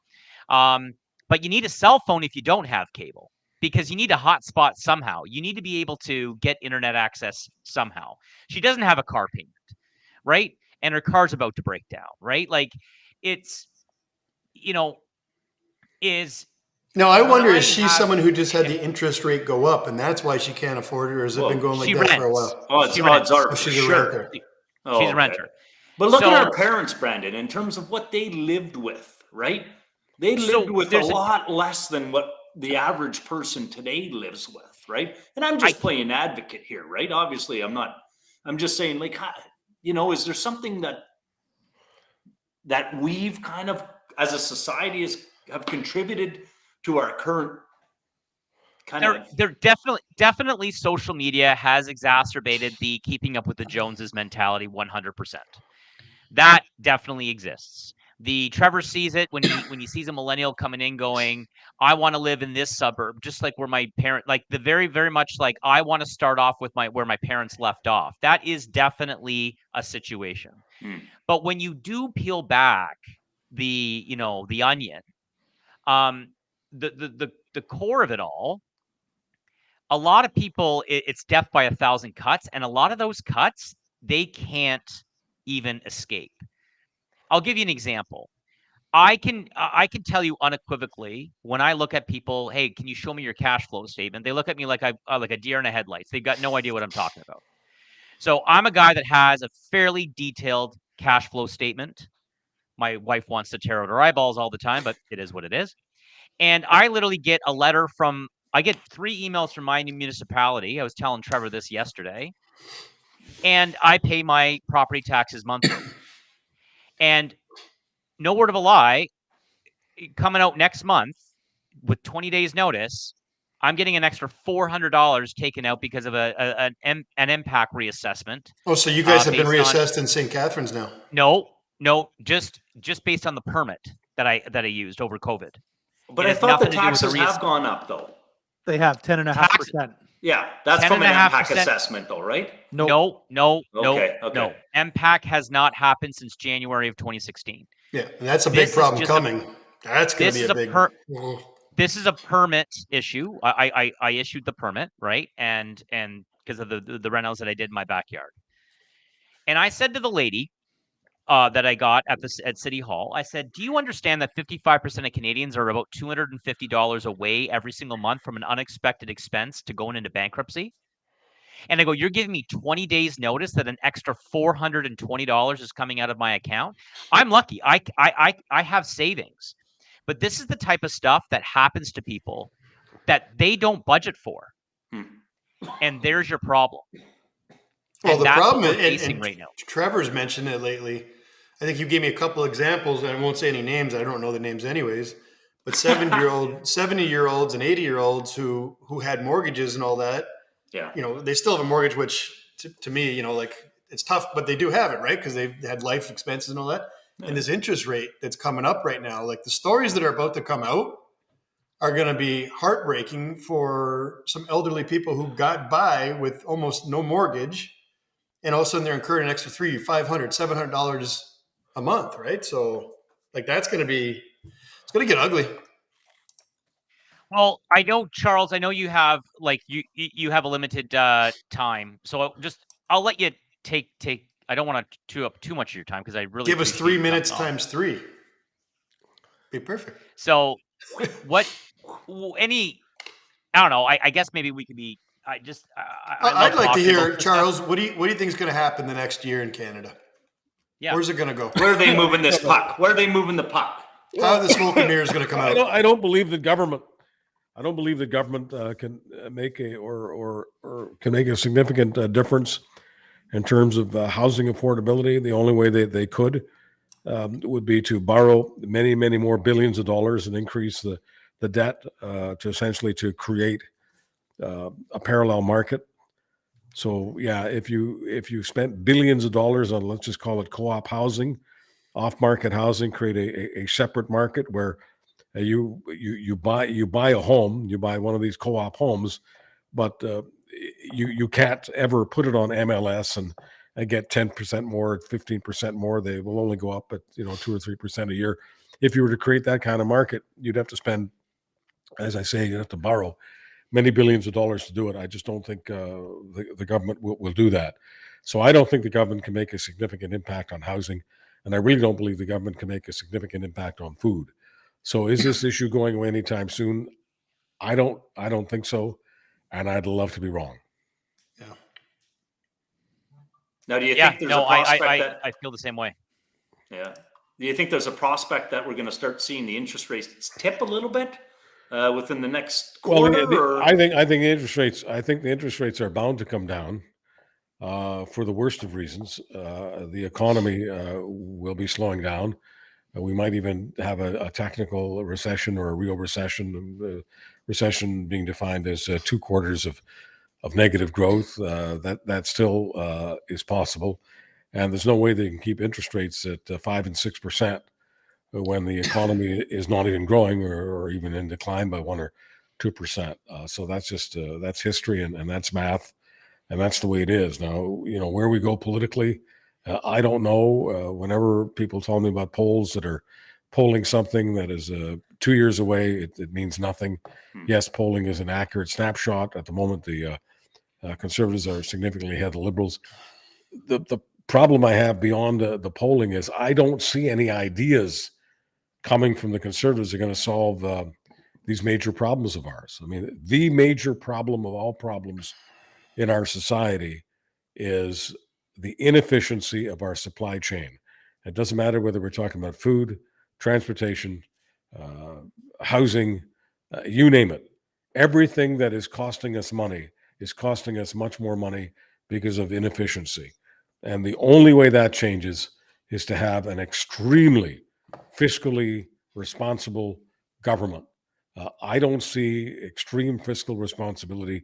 But you need a cell phone if you don't have cable, because you need a hotspot somehow. You need to be able to get internet access somehow. She doesn't have a car payment, right? And her car's about to break down, right? Like, it's, Now, I wonder, is she someone who just had the interest rate go up and that's why she can't afford it, or has it been going like that for a while? Odds are she's a renter. She's a renter. But look at our parents, Brandon, in terms of what they lived with, right? They lived with a lot less than what the average person today lives with, right? And I'm just playing advocate here, right? Obviously, I'm just saying, like, is there something that we've kind of, as a society, have contributed to our current kind of? There definitely social media has exacerbated the keeping up with the Joneses mentality 100%. That definitely exists. The Trevor sees it when he sees a millennial coming in going, I want to live in this suburb, just like where my parent, like the very, very much like I want to start off with where my parents left off. That is definitely a situation. But when you do peel back the onion, the core of it all, a lot of people, it's death by 1,000 cuts, and a lot of those cuts they can't even escape. I'll give you an example. I can tell you unequivocally when I look at people, hey, can you show me your cash flow statement? They look at me like like a deer in the headlights. They've got no idea what I'm talking about. So I'm a guy that has a fairly detailed cash flow statement. My wife wants to tear out her eyeballs all the time, but it is what it is. And I literally get I get 3 emails from my municipality. I was telling Trevor this yesterday. And I pay my property taxes monthly. And no word of a lie, coming out next month with 20 days notice, I'm getting an extra $400 taken out because of an impact reassessment. Oh, so you guys have been reassessed in St. Catharines now? No, just based on the permit that I used over COVID. But I thought the taxes have gone up, though. They have 10.5%. Yeah, that's from an MPAC assessment, though, right? No. Okay. No. MPAC has not happened since January of 2016. Yeah, and that's a big problem coming. That's going to be a big. This is a permit issue. I issued the permit, right, and because of the rentals that I did in my backyard, and I said to the lady that I got at City Hall, I said, "Do you understand that 55% of Canadians are about $250 away every single month from an unexpected expense to going into bankruptcy?" And I go, "You're giving me 20 days notice that an extra $420 is coming out of my account? I'm lucky. I have savings, but this is the type of stuff that happens to people that they don't budget for, and there's your problem." Well, the problem is right now. Trevor's mentioned it lately. I think you gave me a couple examples, and I won't say any names. I don't know the names anyways. But 70-year-olds and 80-year-olds who had mortgages and all that. Yeah. They still have a mortgage, which to me, like it's tough, but they do have it, right? Because they've had life expenses and all that. Yeah. And this interest rate that's coming up right now, like the stories that are about to come out are going to be heartbreaking for some elderly people who got by with almost no mortgage. And all of a sudden they're incurring an extra $300, $500, $700 a month, right? So like it's going to get ugly. Well, I know, Charles, you have you have a limited time. So I'll let you take, I don't want to chew up too much of your time because I really give us 3 minutes times 3. Be perfect. So I don't know. I guess maybe we could be, I'd like to hear, Charles, what do you think is going to happen the next year in Canada? Yeah. Where's it going to go? Where are they moving this puck? Where are they moving the puck? How are the smoke and mirrors going to come out? I don't believe the government can make can make a significant difference in terms of housing affordability. The only way they could would be to borrow many, many more billions of dollars and increase the debt to essentially to create a parallel market. So yeah, if you spent billions of dollars on, let's just call it co-op housing, off-market housing, create a separate market where you buy a home, you buy one of these co-op homes, but you can't ever put it on MLS and get 10% more, 15% more. They will only go up at 2 or 3% a year. If you were to create that kind of market, you'd have to spend, as I say, you'd have to borrow many billions of dollars to do it. I just don't think the government will do that. So I don't think the government can make a significant impact on housing, and I really don't believe the government can make a significant impact on food. So is this issue going away anytime soon? I don't think so, and I'd love to be wrong. Yeah. Now, do you think there's a prospect that I feel the same way? Yeah. Do you think there's a prospect that we're going to start seeing the interest rates tip a little bit within the next quarter? Well, I think the interest rates are bound to come down for the worst of reasons. The economy will be slowing down. We might even have a technical recession or a real recession. Recession being defined as 2 quarters of negative growth. That still is possible, and there's no way they can keep interest rates at 5 and 6% when the economy is not even growing or even in decline by 1 or 2%. So that's just that's history and that's math, and that's the way it is. Now, where we go politically, I don't know. Whenever people tell me about polls that are polling something that is 2 years away, it means nothing. Yes, polling is an accurate snapshot. At the moment, the Conservatives are significantly ahead of the Liberals. The problem I have beyond the polling is I don't see any ideas coming from the Conservatives that are going to solve these major problems of ours. I mean, the major problem of all problems in our society is the inefficiency of our supply chain. It doesn't matter whether we're talking about food, transportation, housing, you name it. Everything that is costing us money is costing us much more money because of inefficiency. And the only way that changes is to have an extremely fiscally responsible government. I don't see extreme fiscal responsibility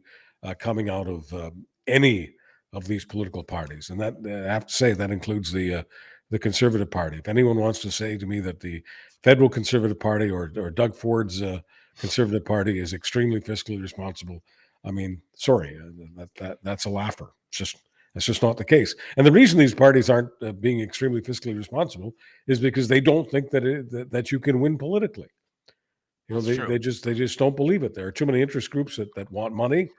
coming out of any of these political parties, and that I have to say that includes the Conservative Party. If anyone wants to say to me that the federal Conservative Party or Doug Ford's Conservative Party is extremely fiscally responsible, I mean, sorry, that's a laugher. That's just not the case. And the reason these parties aren't being extremely fiscally responsible is because they don't think that you can win politically. You know, they just don't believe it. There are too many interest groups that want money,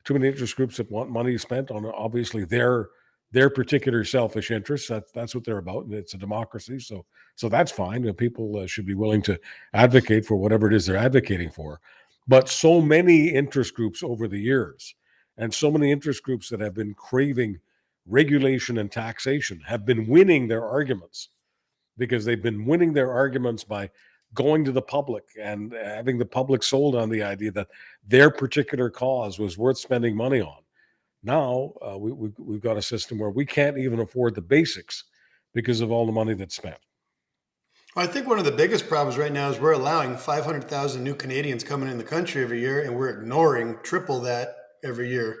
too many interest groups that want money spent on obviously their particular selfish interests. That's what they're about, and it's a democracy. So that's fine. And people should be willing to advocate for whatever it is they're advocating for. But so many interest groups over the years, and so many interest groups that have been craving regulation and taxation have been winning their arguments, because they've been winning their arguments by going to the public and having the public sold on the idea that their particular cause was worth spending money on. Now we've got a system where we can't even afford the basics because of all the money that's spent. I think one of the biggest problems right now is we're allowing 500,000 new Canadians coming in the country every year, and we're ignoring triple that every year,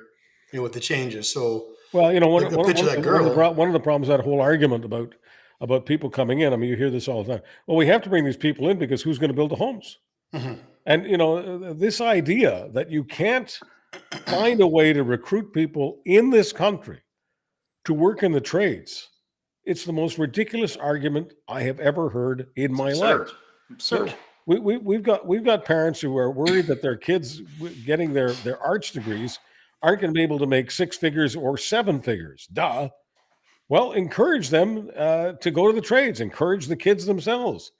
with the changes. So, well, one of the problems, that whole argument about people coming in. I mean, you hear this all the time. Well, we have to bring these people in because who's going to build the homes? Mm-hmm. And, this idea that you can't find a way to recruit people in this country to work in the trades, it's the most ridiculous argument I have ever heard in my life. Absurd. We've got parents who are worried that their kids getting their arts degrees aren't going to be able to make 6 figures or 7 figures. Duh. Well, encourage them to go to the trades. Encourage the kids themselves.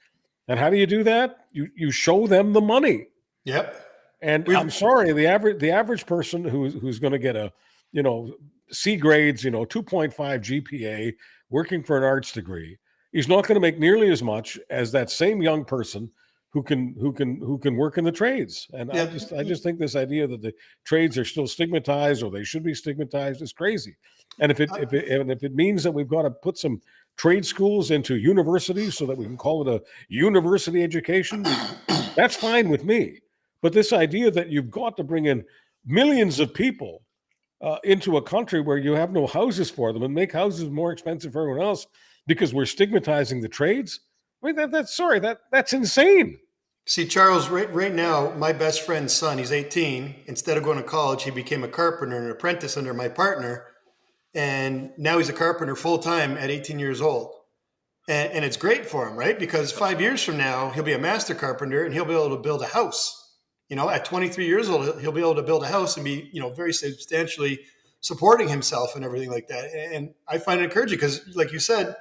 And how do you do that? You show them the money. Yep. And I'm sorry, the average person who's going to get a C grades, 2.5 GPA, working for an arts degree, he's not going to make nearly as much as that same young person who can work in the trades. And yeah. I just think this idea that the trades are still stigmatized, or they should be stigmatized, is crazy. And if it means that we've got to put some trade schools into universities so that we can call it a university education, that's fine with me. But this idea that you've got to bring in millions of people into a country where you have no houses for them and make houses more expensive for everyone else because we're stigmatizing the trades, I mean, that's insane. See, Charles, right now, my best friend's son, he's 18. Instead of going to college, he became a carpenter and an apprentice under my partner. And now he's a carpenter full-time at 18 years old. And it's great for him, right? Because 5 years from now, he'll be a master carpenter and he'll be able to build a house. At 23 years old, he'll be able to build a house and be, very substantially supporting himself and everything like that. And I find it encouraging because, like you said,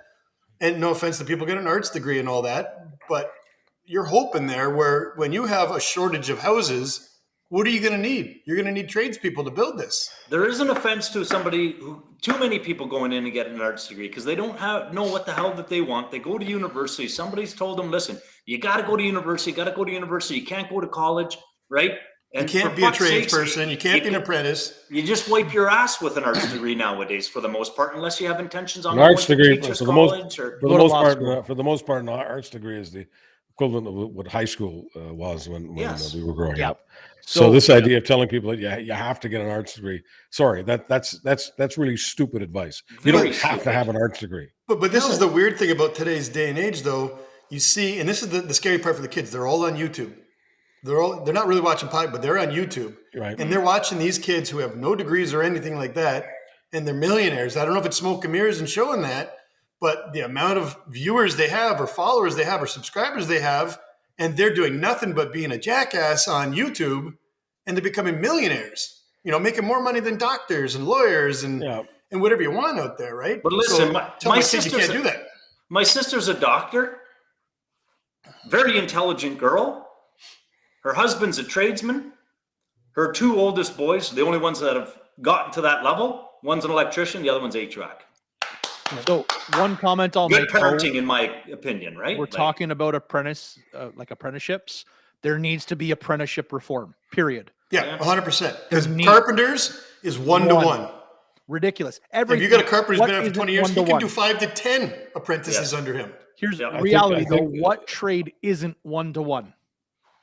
and no offense to people getting an arts degree and all that, but you're hoping there where when you have a shortage of houses, what are you going to need? You're going to need tradespeople to build this. There is an offense to too many people going in and getting an arts degree because they don't know what the hell that they want. They go to university. Somebody's told them, listen, you got to go to university. You can't go to college, right? And you can't be a tradesperson. You can't be an apprentice. You just wipe your ass with an arts degree nowadays, for the most part, unless you have intentions on an arts degree. For the most part, an arts degree is the equivalent of what high school was when we were growing up. So this idea of telling people that you have to get an arts degree, sorry, that's really stupid advice. You don't have to have an arts degree. But this is the weird thing about today's day and age, though. You see, and this is the scary part for the kids. They're all on YouTube. They're not really watching podcast, but they're on YouTube. Right. And they're watching these kids who have no degrees or anything like that, and they're millionaires. I don't know if it's smoke and mirrors and showing that, but the amount of viewers they have or followers they have or subscribers they have, and they're doing nothing but being a jackass on YouTube, and they're becoming millionaires, making more money than doctors and lawyers and whatever you want out there, right? But listen, so my sister can't do that. My sister's a doctor, very intelligent girl. Her husband's a tradesman. Her 2 oldest boys, the only ones that have gotten to that level, one's an electrician, the other one's HVAC. So one comment I'll make. Good parenting, in my opinion, right? We're talking about apprenticeships. There needs to be apprenticeship reform, period. Yeah, 100%. Because carpenters is 1-to-1. Ridiculous. If you got a carpenter's what been out for isn't 20 years, he can one-to-one? do 5 to 10 apprentices under him. Here's Yeah. reality, I think- though. What trade isn't one-to-one?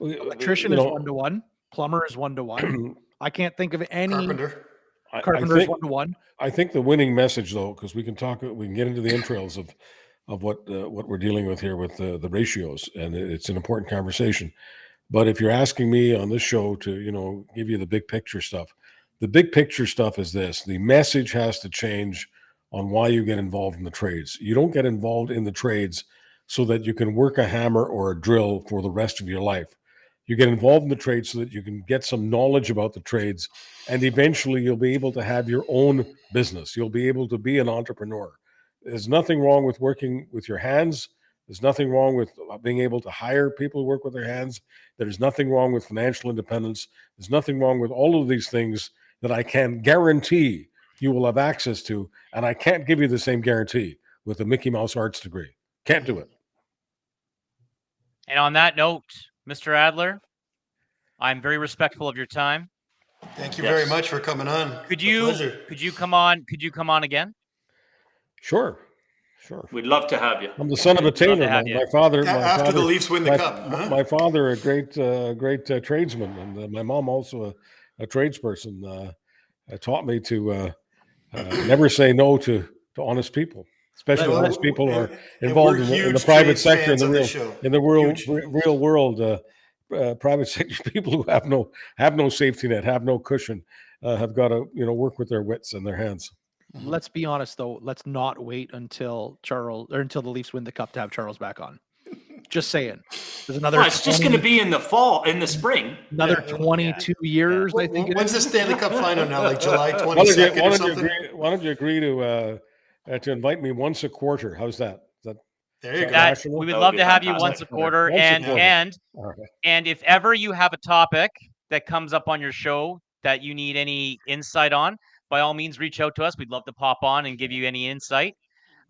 Electrician is one-to-one. Plumber is one-to-one. I can't think of any. Carpenter. Carpenter is one-to-one. I think the winning message, though, because we can get into the entrails of what we're dealing with here with the ratios, and it's an important conversation. But if you're asking me on this show to, give you the big picture stuff, the big picture stuff is this: the message has to change on why you get involved in the trades. You don't get involved in the trades so that you can work a hammer or a drill for the rest of your life. You get involved in the trades so that you can get some knowledge about the trades, and eventually you'll be able to have your own business. You'll be able to be an entrepreneur. There's nothing wrong with working with your hands. There's nothing wrong with being able to hire people who work with their hands. There's nothing wrong with financial independence. There's nothing wrong with all of these things that I can guarantee you will have access to, and I can't give you the same guarantee with a Mickey Mouse arts degree. Can't do it. And on that note, Mr. Adler, I'm very respectful of your time. Thank you very much for coming on. Could you come on again? Sure. We'd love to have you. I'm the son of a tailor. My father. After the Leafs win the cup. Huh? My father, a great tradesman, and my mom also a tradesperson, taught me to never say no to honest people, especially when those people are involved in the private sector, in the real world. Private sector people who have no safety net, have no cushion, have got to work with their wits and their hands. Let's be honest, though. Let's not wait until the Leafs win the cup to have Charles back on. Just saying. There's another. Well, it's just going to be in the spring. Another 22 years. I think. When's the Stanley Cup final now? Like July 22nd or something? Why don't you agree to invite me once a quarter? How's that? There you go. We would love to have you once a quarter, and if ever you have a topic that comes up on your show that you need any insight on, by all means, reach out to us. We'd love to pop on and give you any insight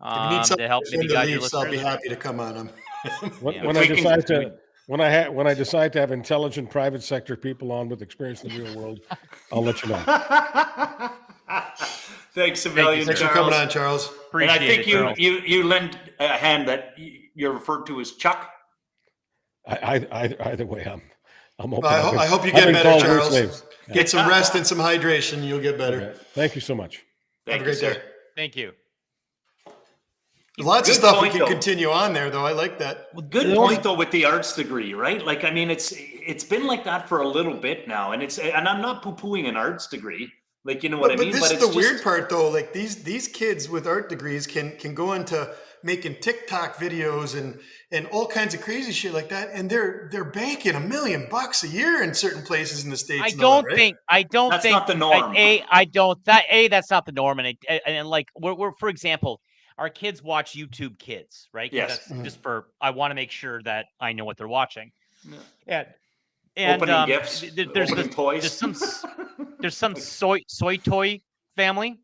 to help maybe guide your listeners. I'll be happy to come on. When I decide to have intelligent private sector people on with experience in the real world, I'll let you know. Thanks a million, Thanks for coming on, Charles. And I think you lend a hand that you're referred to as Chuck. Either way, I'm open. I hope you get better, Charles. Get some rest and some hydration. You'll get better. Okay. Thank you so much. Have a great day. Thank you. Lots of stuff we can continue on there, though. I like that. Well, good point, though, with the arts degree, right? Like, I mean, it's been like that for a little bit now, and I'm not poo-pooing an arts degree. Like, you know what I mean? But this is the weird part, though. Like these kids with art degrees can go into making TikTok videos and all kinds of crazy shit like that, and they're banking $1 million a year in certain places in the States. I don't think that's not the norm. That's not the norm, and like we're for example, our kids watch YouTube Kids, right? Yes. That's just I want to make sure that I know what they're watching. Yeah. And opening gifts, opening toys. There's some soy toy family,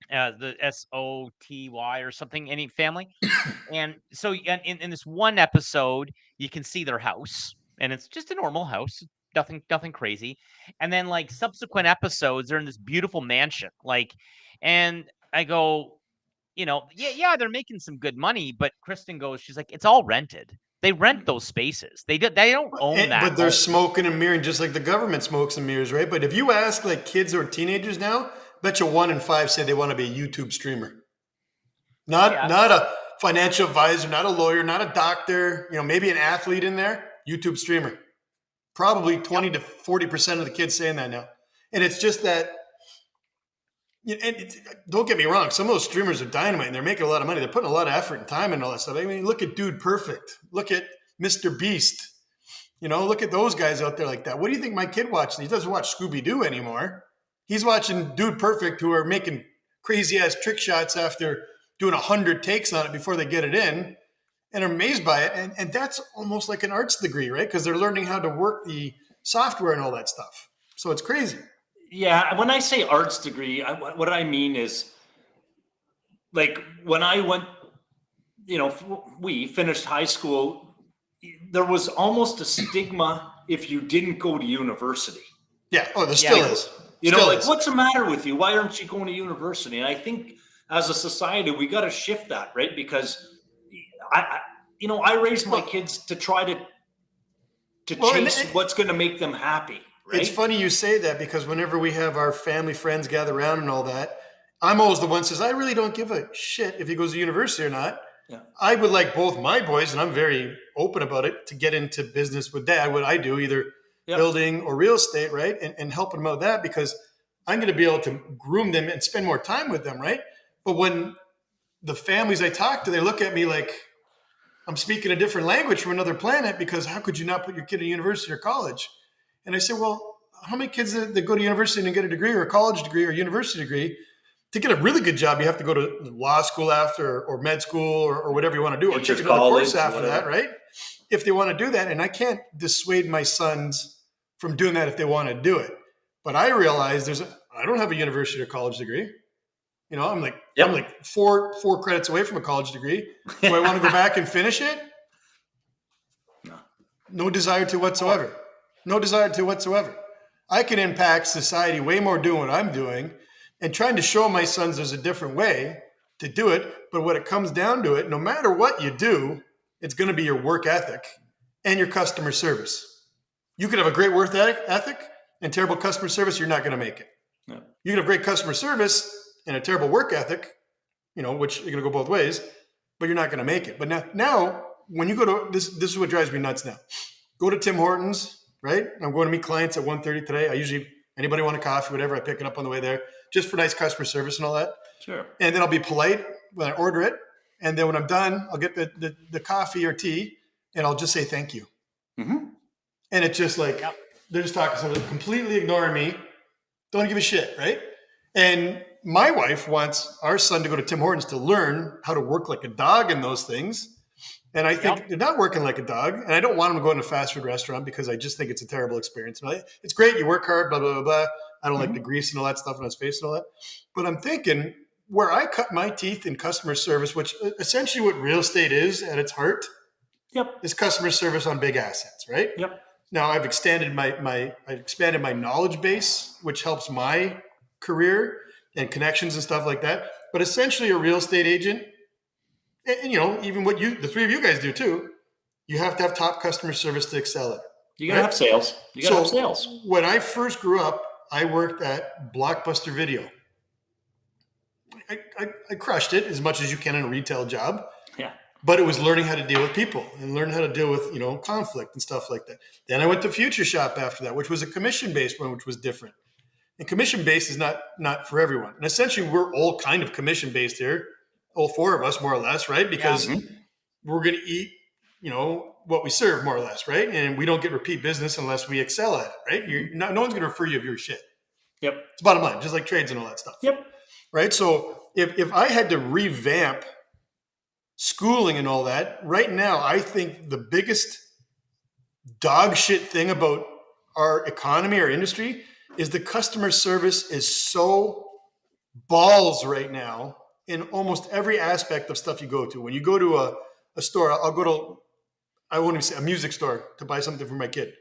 the SOTY or something, any family. And so in this one episode, you can see their house, and it's just a normal house, nothing crazy. And then like subsequent episodes, they're in this beautiful mansion, and I go, they're making some good money, but Kristen goes, she's like, it's all rented. They rent those spaces. They don't own that. But they're smoking and mirroring, just like the government smokes and mirrors, right? But if you ask like kids or teenagers now, bet you 1 in 5 say they want to be a YouTube streamer. Not a financial advisor, not a lawyer, not a doctor. Maybe an athlete in there. YouTube streamer. Probably 20 to 40% of the kids saying that now, and it's just that. And don't get me wrong, some of those streamers are dynamite and they're making a lot of money. They're putting a lot of effort and time and all that stuff. I mean, look at Dude Perfect. Look at Mr. Beast. Look at those guys out there like that. What do you think my kid watches? He doesn't watch Scooby-Doo anymore. He's watching Dude Perfect, who are making crazy-ass trick shots after doing 100 takes on it before they get it in, and are amazed by it. And that's almost like an arts degree, right? Because they're learning how to work the software and all that stuff. So it's crazy. Yeah, when I say arts degree, what I mean is, like, when I went, we finished high school, there was almost a stigma if you didn't go to university. Yeah. Oh, there still is. You know, like, what's the matter with you? Why aren't you going to university? And I think as a society, we got to shift that, right? Because I raised my kids to try to chase what's going to make them happy. Right? It's funny you say that, because whenever we have our family friends gather around and all that, I'm always the one who says, I really don't give a shit if he goes to university or not. Yeah. I would like both my boys, and I'm very open about it, to get into business with Dad. What I do, either building or real estate, right? And helping them out with that, because I'm going to be able to groom them and spend more time with them, right? But when the families I talk to, they look at me like I'm speaking a different language from another planet, because how could you not put your kid in university or college? And I say, well, how many kids that go to university and get a degree, or a college degree, or a university degree? To get a really good job, you have to go to law school after, or med school, or whatever you want to do, or take another course after that, right? If they want to do that. And I can't dissuade my sons from doing that if they want to do it. But I realize I don't have a university or college degree. You know, I'm like four credits away from a college degree. Do I want to go back and finish it? No desire to whatsoever. No desire to whatsoever. I can impact society way more doing what I'm doing, and trying to show my sons there's a different way to do it. But when it comes down to it, no matter what you do, it's going to be your work ethic and your customer service. You could have a great work ethic and terrible customer service, you're not going to make it. No. You can have great customer service and a terrible work ethic, which you're going to go both ways, but you're not going to make it. But now when you go to, this is what drives me nuts now. Go to Tim Hortons, right? I'm going to meet clients at 1:30 today. Anybody want a coffee, whatever, I pick it up on the way there, just for nice customer service and all that. Sure. And then I'll be polite when I order it. And then when I'm done, I'll get the coffee or tea, and I'll just say thank you. Mm-hmm. And it's just like, they're just talking, so they're completely ignoring me. Don't give a shit, right? And my wife wants our son to go to Tim Hortons to learn how to work like a dog in those things. And I think they're not working like a dog. And I don't want them to go in a fast food restaurant, because I just think it's a terrible experience. It's great, you work hard, blah, blah, blah, blah. I don't like the grease and all that stuff on his face and all that. But I'm thinking, where I cut my teeth in customer service, which essentially what real estate is at its heart, is customer service on big assets, right? Yep. Now I've expanded my knowledge base, which helps my career and connections and stuff like that. But essentially, a real estate agent, and even what the three of you guys do too, you have to have top customer service to excel at. You gotta have sales. You gotta have sales. When I first grew up, I worked at Blockbuster Video. I crushed it as much as you can in a retail job. Yeah. But it was learning how to deal with people and learn how to deal with, conflict and stuff like that. Then I went to Future Shop after that, which was a commission-based one, which was different. And commission-based is not for everyone. And essentially, we're all kind of commission-based here, all four of us, more or less, right? Because we're going to eat, what we serve, more or less, right? And we don't get repeat business unless we excel at it, right? No one's going to refer you of your shit. Yep. It's bottom line, just like trades and all that stuff. Yep. Right? So if I had to revamp schooling and all that, right now, I think the biggest dog shit thing about our economy, our industry, is the customer service is so balls right now in almost every aspect of stuff you go to. When you go to a store, I won't even say a music store to buy something for my kid.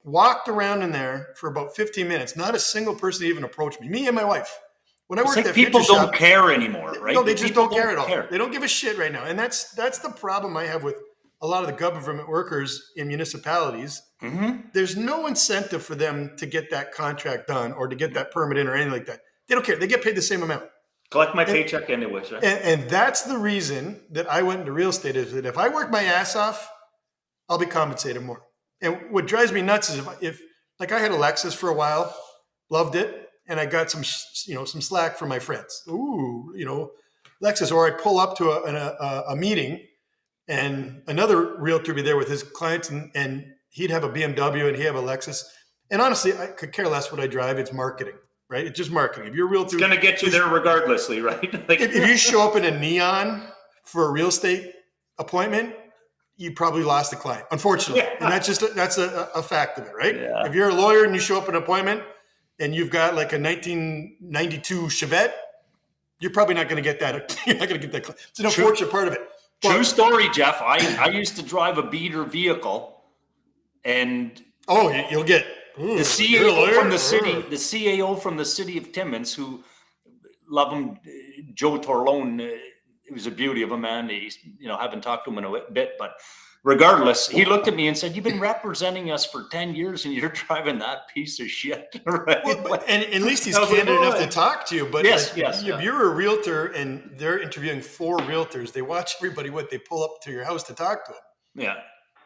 Walked around in there for about 15 minutes. Not a single person even approached me and my wife. When I worked at people don't care anymore, right? No, they just don't care at all. They don't give a shit right now. And that's the problem I have with a lot of the government workers in municipalities. Mm-hmm. There's no incentive for them to get that contract done or to get that permit in or anything like that. They don't care. They get paid the same amount. Collect my paycheck anyways, right? And that's the reason that I went into real estate, is that if I work my ass off, I'll be compensated more. And what drives me nuts is if like I had a Lexus for a while, loved it, and I got some slack from my friends. Ooh, Lexus. Or I pull up to a meeting, and another realtor be there with his clients, and he'd have a BMW and he'd have a Lexus. And honestly, I could care less what I drive. It's marketing, right? It's just marketing. If you're a realtor, it's going to get you there regardlessly, right? if you show up in a neon for a real estate appointment, you probably lost a client, unfortunately. Yeah. And that's a fact of it, right? Yeah. If you're a lawyer and you show up at an appointment and you've got like a 1992 Chevette, you're probably not going to get that. You're not going to get that client. It's an unfortunate part of it. True story, Jeff. I used to drive a beater vehicle, and you'll get The CAO from the city, the CAO from the city of Timmins, who love him, Joe Torlone. It was a beauty of a man. He's, haven't talked to him in a bit, but regardless, he looked at me and said, "You've been representing us for 10 years and you're driving that piece of shit." Right? Well, and at least he's candid enough to talk to you. But yes. If you're a realtor and they're interviewing 4 realtors, they watch everybody they pull up to your house to talk to them. Yeah.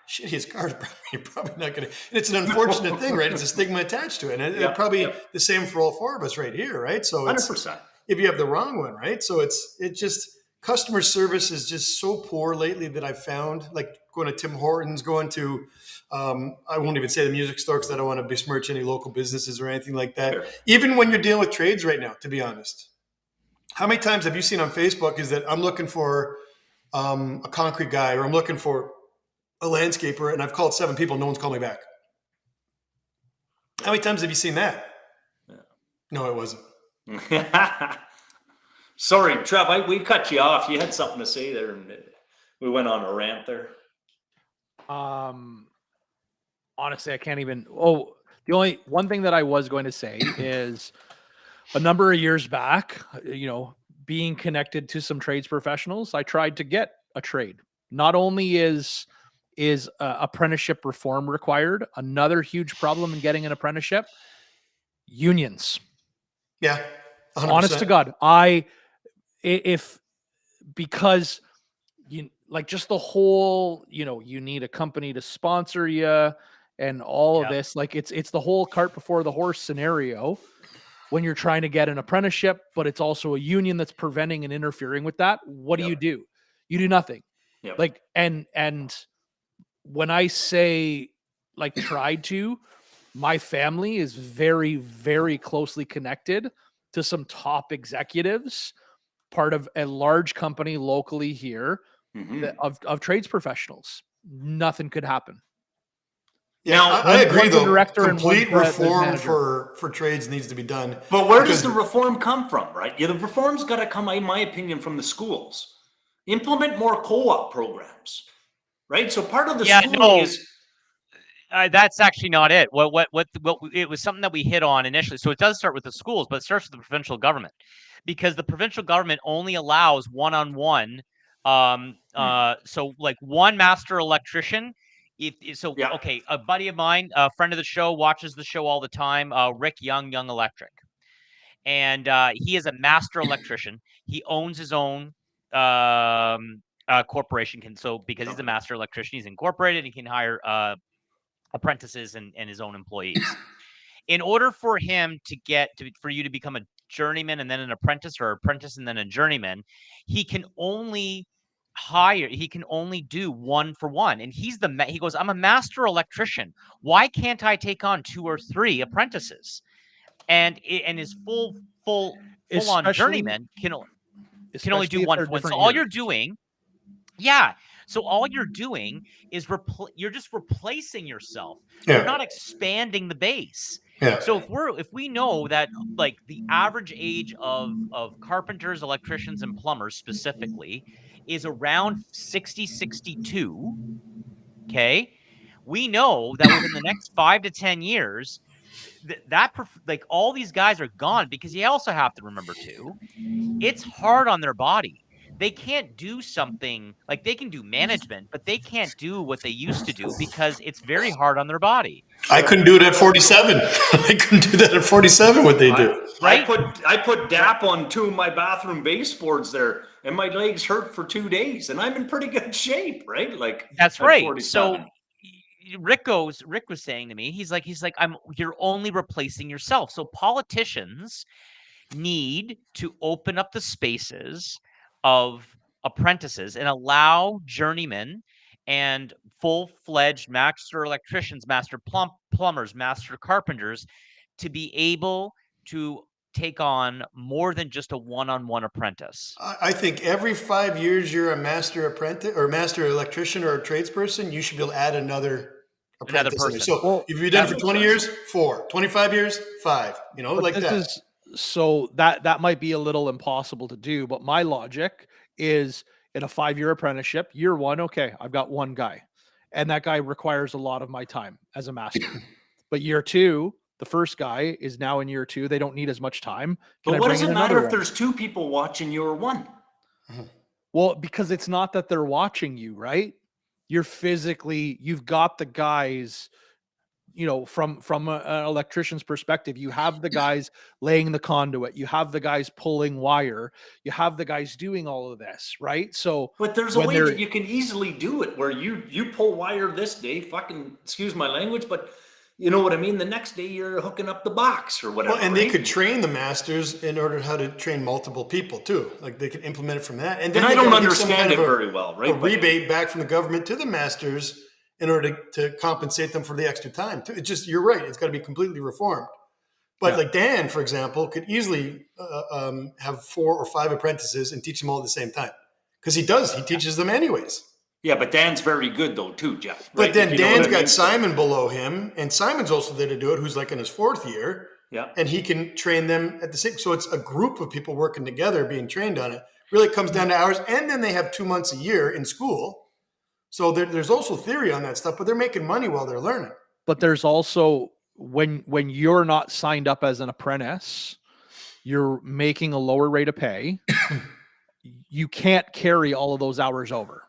Shit, his car's probably not going to. It's an unfortunate thing, right? It's a stigma attached to it. And it's probably the same for all 4 of us right here, right? So 100%. If you have the wrong one, right? So it just customer service is just so poor lately that I've found, like going to Tim Hortons, going to, I won't even say the music store because I don't want to besmirch any local businesses or anything like that. Sure. Even when you're dealing with trades right now, to be honest, how many times have you seen on Facebook is that I'm looking for a concrete guy or I'm looking for a landscaper and I've called 7 people, no one's called me back. How many times have you seen that? Yeah. No, it wasn't. Sorry, Trev, we cut you off. You had something to say there and we went on a rant there. Honestly, I can't even. The only one thing that I was going to say is a number of years back, being connected to some trades professionals, I tried to get a trade. Not only is apprenticeship reform required, another huge problem in getting an apprenticeship, unions. Yeah. 100%. Honest to God, because you like just the whole, you need a company to sponsor you and all of this, like it's the whole cart before the horse scenario when you're trying to get an apprenticeship, but it's also a union that's preventing and interfering with that. What do? You do nothing. Yep. Like, and when I say like tried to, my family is very, very closely connected to some top executives, part of a large company locally here of trades professionals. Nothing could happen. Yeah, I agree though. Complete reform for trades needs to be done. But where does the reform come from, right? Yeah, the reform's got to come, in my opinion, from the schools. Implement more co-op programs, right? So part of the schooling is... that's actually not it. What it was something that we hit on initially. So it does start with the schools, but it starts with the provincial government, because the provincial government only allows one-on-one. So like one master electrician. Okay, a buddy of mine, a friend of the show, watches the show all the time. Rick Young Electric, and he is a master electrician. He owns his own corporation. Because he's a master electrician, he's incorporated. He can hire apprentices and his own employees. In order for him for you to become a journeyman and then an apprentice, or apprentice and then a journeyman, he can only do 1-for-1. And he goes, I'm a master electrician. Why can't I take on 2 or 3 apprentices? And his full on journeyman can only do 1-for-1. So all you're doing, so all you're doing is you're just replacing yourself. Yeah. You're not expanding the base. Yeah. So if we know that like the average age of carpenters, electricians, and plumbers specifically is around 60, 62, okay, we know that within the next 5 to 10 years, like all these guys are gone, because you also have to remember too, it's hard on their body. They can't do something like they can do management, but they can't do what they used to do because it's very hard on their body. I couldn't do it at 47. I couldn't do that at 47, what they do. Right? I put DAP on 2 of my bathroom baseboards there, and my legs hurt for 2 days, and I'm in pretty good shape, right? Like that's right. 47. So Rick was saying to me, he's like, you're only replacing yourself. So politicians need to open up the spaces of apprentices and allow journeymen and full-fledged master electricians, master plumbers, master carpenters to be able to take on more than just a one-on-one apprentice. I think every 5 years you're a master apprentice or master electrician or a tradesperson, you should be able to add another person. So if you've done it for 20 years, 4, 25 years, 5, like that. So that might be a little impossible to do, but my logic is in a 5-year apprenticeship, year 1, okay, I've got 1 guy, and that guy requires a lot of my time as a master. But year 2, the first guy is now in year 2. They don't need as much time. But what does it matter if there's 2 people watching you or 1? Well, because it's not that they're watching you, right? You've got the guys, from an electrician's perspective, you have the guys laying the conduit, you have the guys pulling wire, you have the guys doing all of this, right? So, but there's a way that you can easily do it where you pull wire this day, fucking excuse my language, but you know what I mean? The next day you're hooking up the box or whatever. Well, and they could train the masters in order how to train multiple people too. Like they could implement it from that. And then I don't understand it very well, right? A rebate back from the government to the masters in order to compensate them for the extra time. It's just, you're right. It's got to be completely reformed. But like Dan, for example, could easily have 4 or 5 apprentices and teach them all at the same time. Because he teaches them anyways. Yeah, but Dan's very good though too, Jeff. Right? But then Dan's got Simon below him, and Simon's also there to do it, who's like in his 4th year. Yeah. And he can train them at the same. So it's a group of people working together being trained on it. Really comes down to hours. And then they have 2 months a year in school. So there's also theory on that stuff, but they're making money while they're learning. But there's also, when you're not signed up as an apprentice, you're making a lower rate of pay. You can't carry all of those hours over.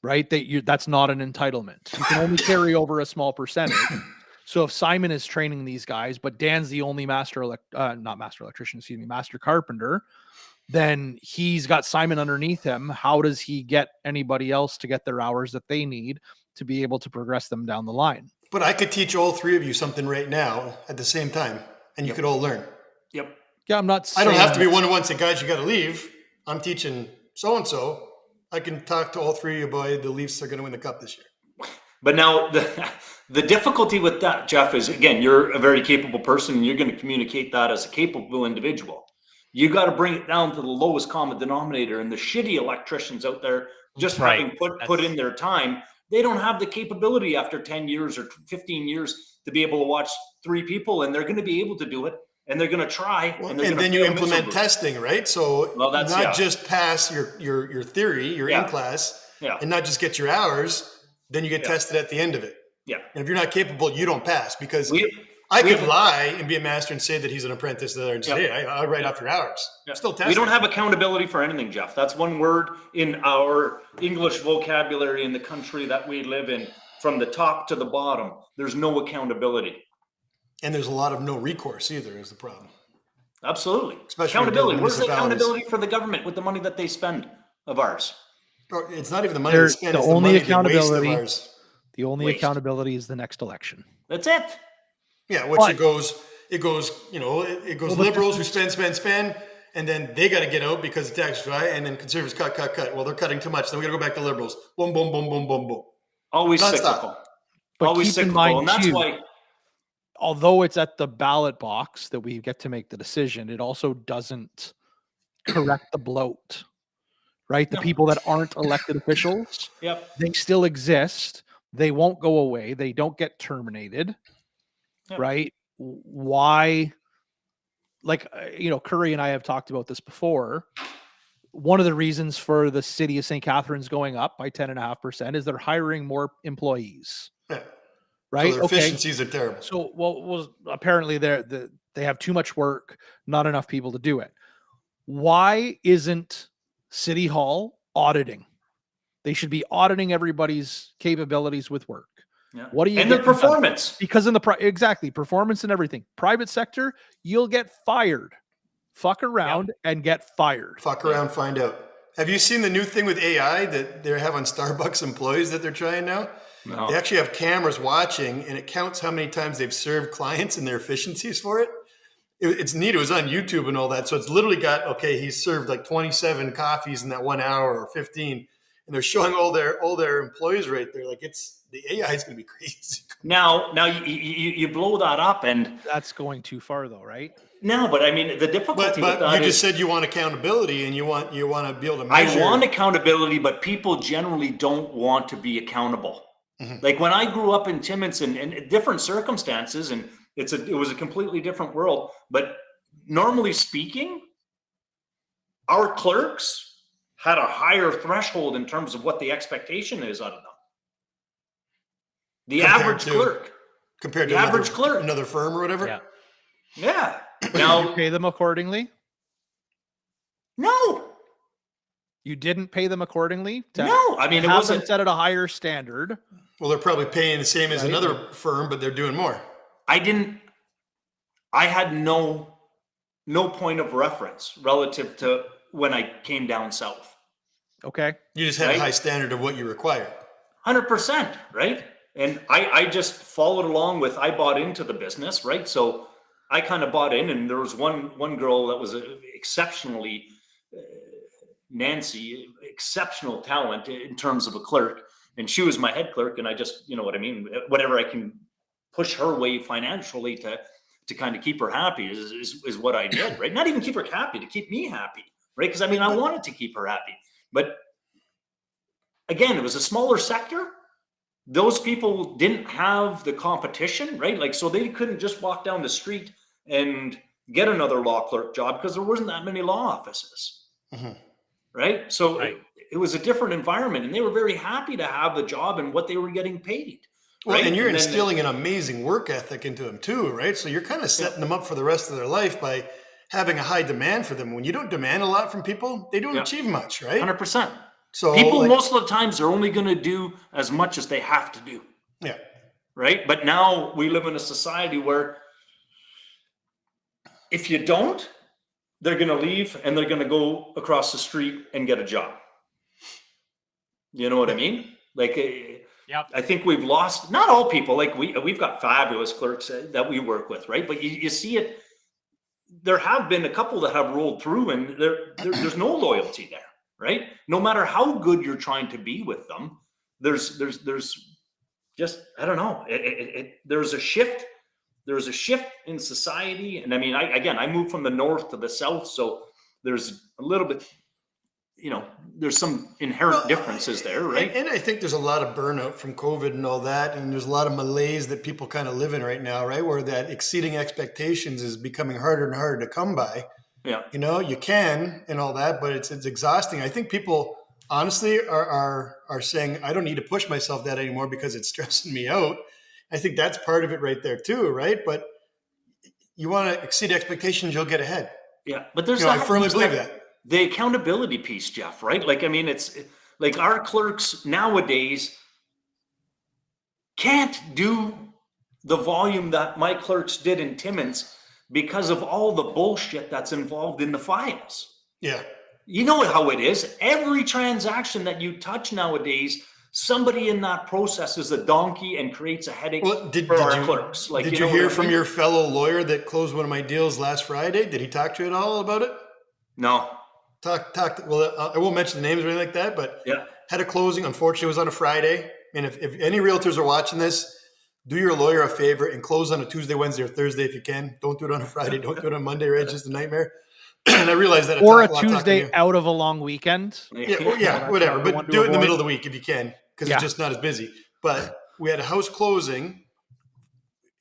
Right? That's not an entitlement. You can only carry over a small percentage. So if Simon is training these guys, but Dan's the only master carpenter, then he's got Simon underneath him. How does he get anybody else to get their hours that they need to be able to progress them down the line? But I could teach all 3 of you something right now at the same time, and you could all learn. Yep. Yeah, I'm not saying I don't have to be one-to-one say, guys, you got to leave. I'm teaching so-and-so. I can talk to all 3 of you about the Leafs are going to win the cup this year. But now the difficulty with that, Jeff, is, again, you're a very capable person and you're going to communicate that as a capable individual. You got to bring it down to the lowest common denominator, and the shitty electricians out there just having put in their time, they don't have the capability after 10 years or 15 years to be able to watch 3 people, and they're going to be able to do it. And they're going to try. Well, and then you implement testing, right? So just pass your theory, you're in class, and not just get your hours, then you get tested at the end of it. Yeah. And if you're not capable, you don't pass, because I could lie and be a master and say that he's an apprentice there and say, hey, I write off your hours. Yeah. Still testing. We don't have accountability for anything, Jeff. That's one word in our English vocabulary in the country that we live in. From the top to the bottom, there's no accountability. And there's a lot of no recourse either is the problem. Absolutely. Especially accountability. Where's the accountability for the government with the money that they spend of ours? It's not even the money they spend. The it's only the accountability. Of ours. The only accountability is the next election. That's it. Yeah, it goes liberals who spend, and then they got to get out because the tax is high, and then conservatives cut. Well, they're cutting too much. Then we got to go back to liberals. Boom, boom, boom, boom, boom, boom. Always cyclical. But always keep in cyclical, mind, and that's why. Although it's at the ballot box that we get to make the decision, it also doesn't correct the bloat, right? The people that aren't elected officials, they still exist. They won't go away. They don't get terminated, right? Why? Like, Curry and I have talked about this before. One of the reasons for the city of St. Catharines going up by 10.5% is they're hiring more employees. Yeah. Right? So their efficiencies are terrible. So, apparently they have too much work, not enough people to do it. Why isn't City Hall auditing? They should be auditing everybody's capabilities with work. Yeah. What do you and their performance? Done? Because in the performance and everything. Private sector, you'll get fired. Fuck around and get fired. Fuck around, find out. Have you seen the new thing with AI that they have on Starbucks employees that they're trying now? No. They actually have cameras watching, and it counts how many times they've served clients and their efficiencies for it. It's neat. It was on YouTube and all that. So it's literally got, he's served like 27 coffees in that 1 hour or 15. And they're showing all their employees right there. Like the AI is going to be crazy. Now you blow that up, and that's going too far though, right? No, but I mean the difficulty. But you just said you want accountability, and you want to be able to measure. I want accountability, but people generally don't want to be accountable. Mm-hmm. Like when I grew up in Timmins and different circumstances, and it was a completely different world. But normally speaking, our clerks had a higher threshold in terms of what the expectation is out of them. The average clerk. Compared the to average clerk. Another firm or whatever? Yeah. Yeah. Did you pay them accordingly? No. You didn't pay them accordingly? No. I mean, it wasn't set at a higher standard. Well, they're probably paying the same as another firm, but they're doing more. I had no point of reference relative to when I came down south. Okay. You just had a high standard of what you required. 100%, right? And I just followed along with, I bought into the business, right? So I kind of bought in, and there was one girl that was exceptionally, Nancy, exceptional talent in terms of a clerk. And she was my head clerk, and I just, you know what I mean? Whatever I can push her way financially to kind of keep her happy is what I did, right? Not even keep her happy, to keep me happy, right? Because I mean, I wanted to keep her happy. But again, it was a smaller sector. Those people didn't have the competition, right? Like, so they couldn't just walk down the street and get another law clerk job because there wasn't that many law offices, right? So it was a different environment, and they were very happy to have the job and what they were getting paid. Well, right? and you're instilling an amazing work ethic into them too, right? So you're kind of setting them up for the rest of their life by having a high demand for them. When you don't demand a lot from people, they don't achieve much, right? 100%. So people most of the times are only going to do as much as they have to do. Yeah. Right. But now we live in a society where if you don't, they're going to leave and they're going to go across the street and get a job. You know what I mean? Like, I think we've lost, not all people, like we've got fabulous clerks that we work with, right? But you see it, there have been a couple that have rolled through, and there's no loyalty there, right? No matter how good you're trying to be with them, there's just, I don't know, there's a shift. There's a shift in society. And I mean, I moved from the north to the south, so there's a little bit, you know, there's some inherent differences there, right? And I think there's a lot of burnout from COVID and all that. And there's a lot of malaise that people kind of live in right now, right? Where that exceeding expectations is becoming harder and harder to come by. Yeah. You know, you can and all that, but it's exhausting. I think people honestly are saying, I don't need to push myself that anymore because it's stressing me out. I think that's part of it right there too, right? But you want to exceed expectations, you'll get ahead. Yeah, but there's I firmly believe that. The accountability piece, Jeff, right? Like, I mean, it's like our clerks nowadays can't do the volume that my clerks did in Timmins because of all the bullshit that's involved in the files. Yeah. You know how it is. Every transaction that you touch nowadays, somebody in that process is a donkey and creates a headache for our clerks. Like, did you hear from your fellow lawyer that closed one of my deals last Friday? Did he talk to you at all about it? No. Well, I won't mention the names or anything like that, but had a closing. Unfortunately, it was on a Friday. And if any realtors are watching this, do your lawyer a favor and close on a Tuesday, Wednesday, or Thursday if you can. Don't do it on a Friday. Don't do it on Monday, right? It's just a nightmare. And I realize that. Or a Tuesday out of a long weekend. Yeah, whatever. But do it in the middle of the week if you can, because it's just not as busy. But we had a house closing,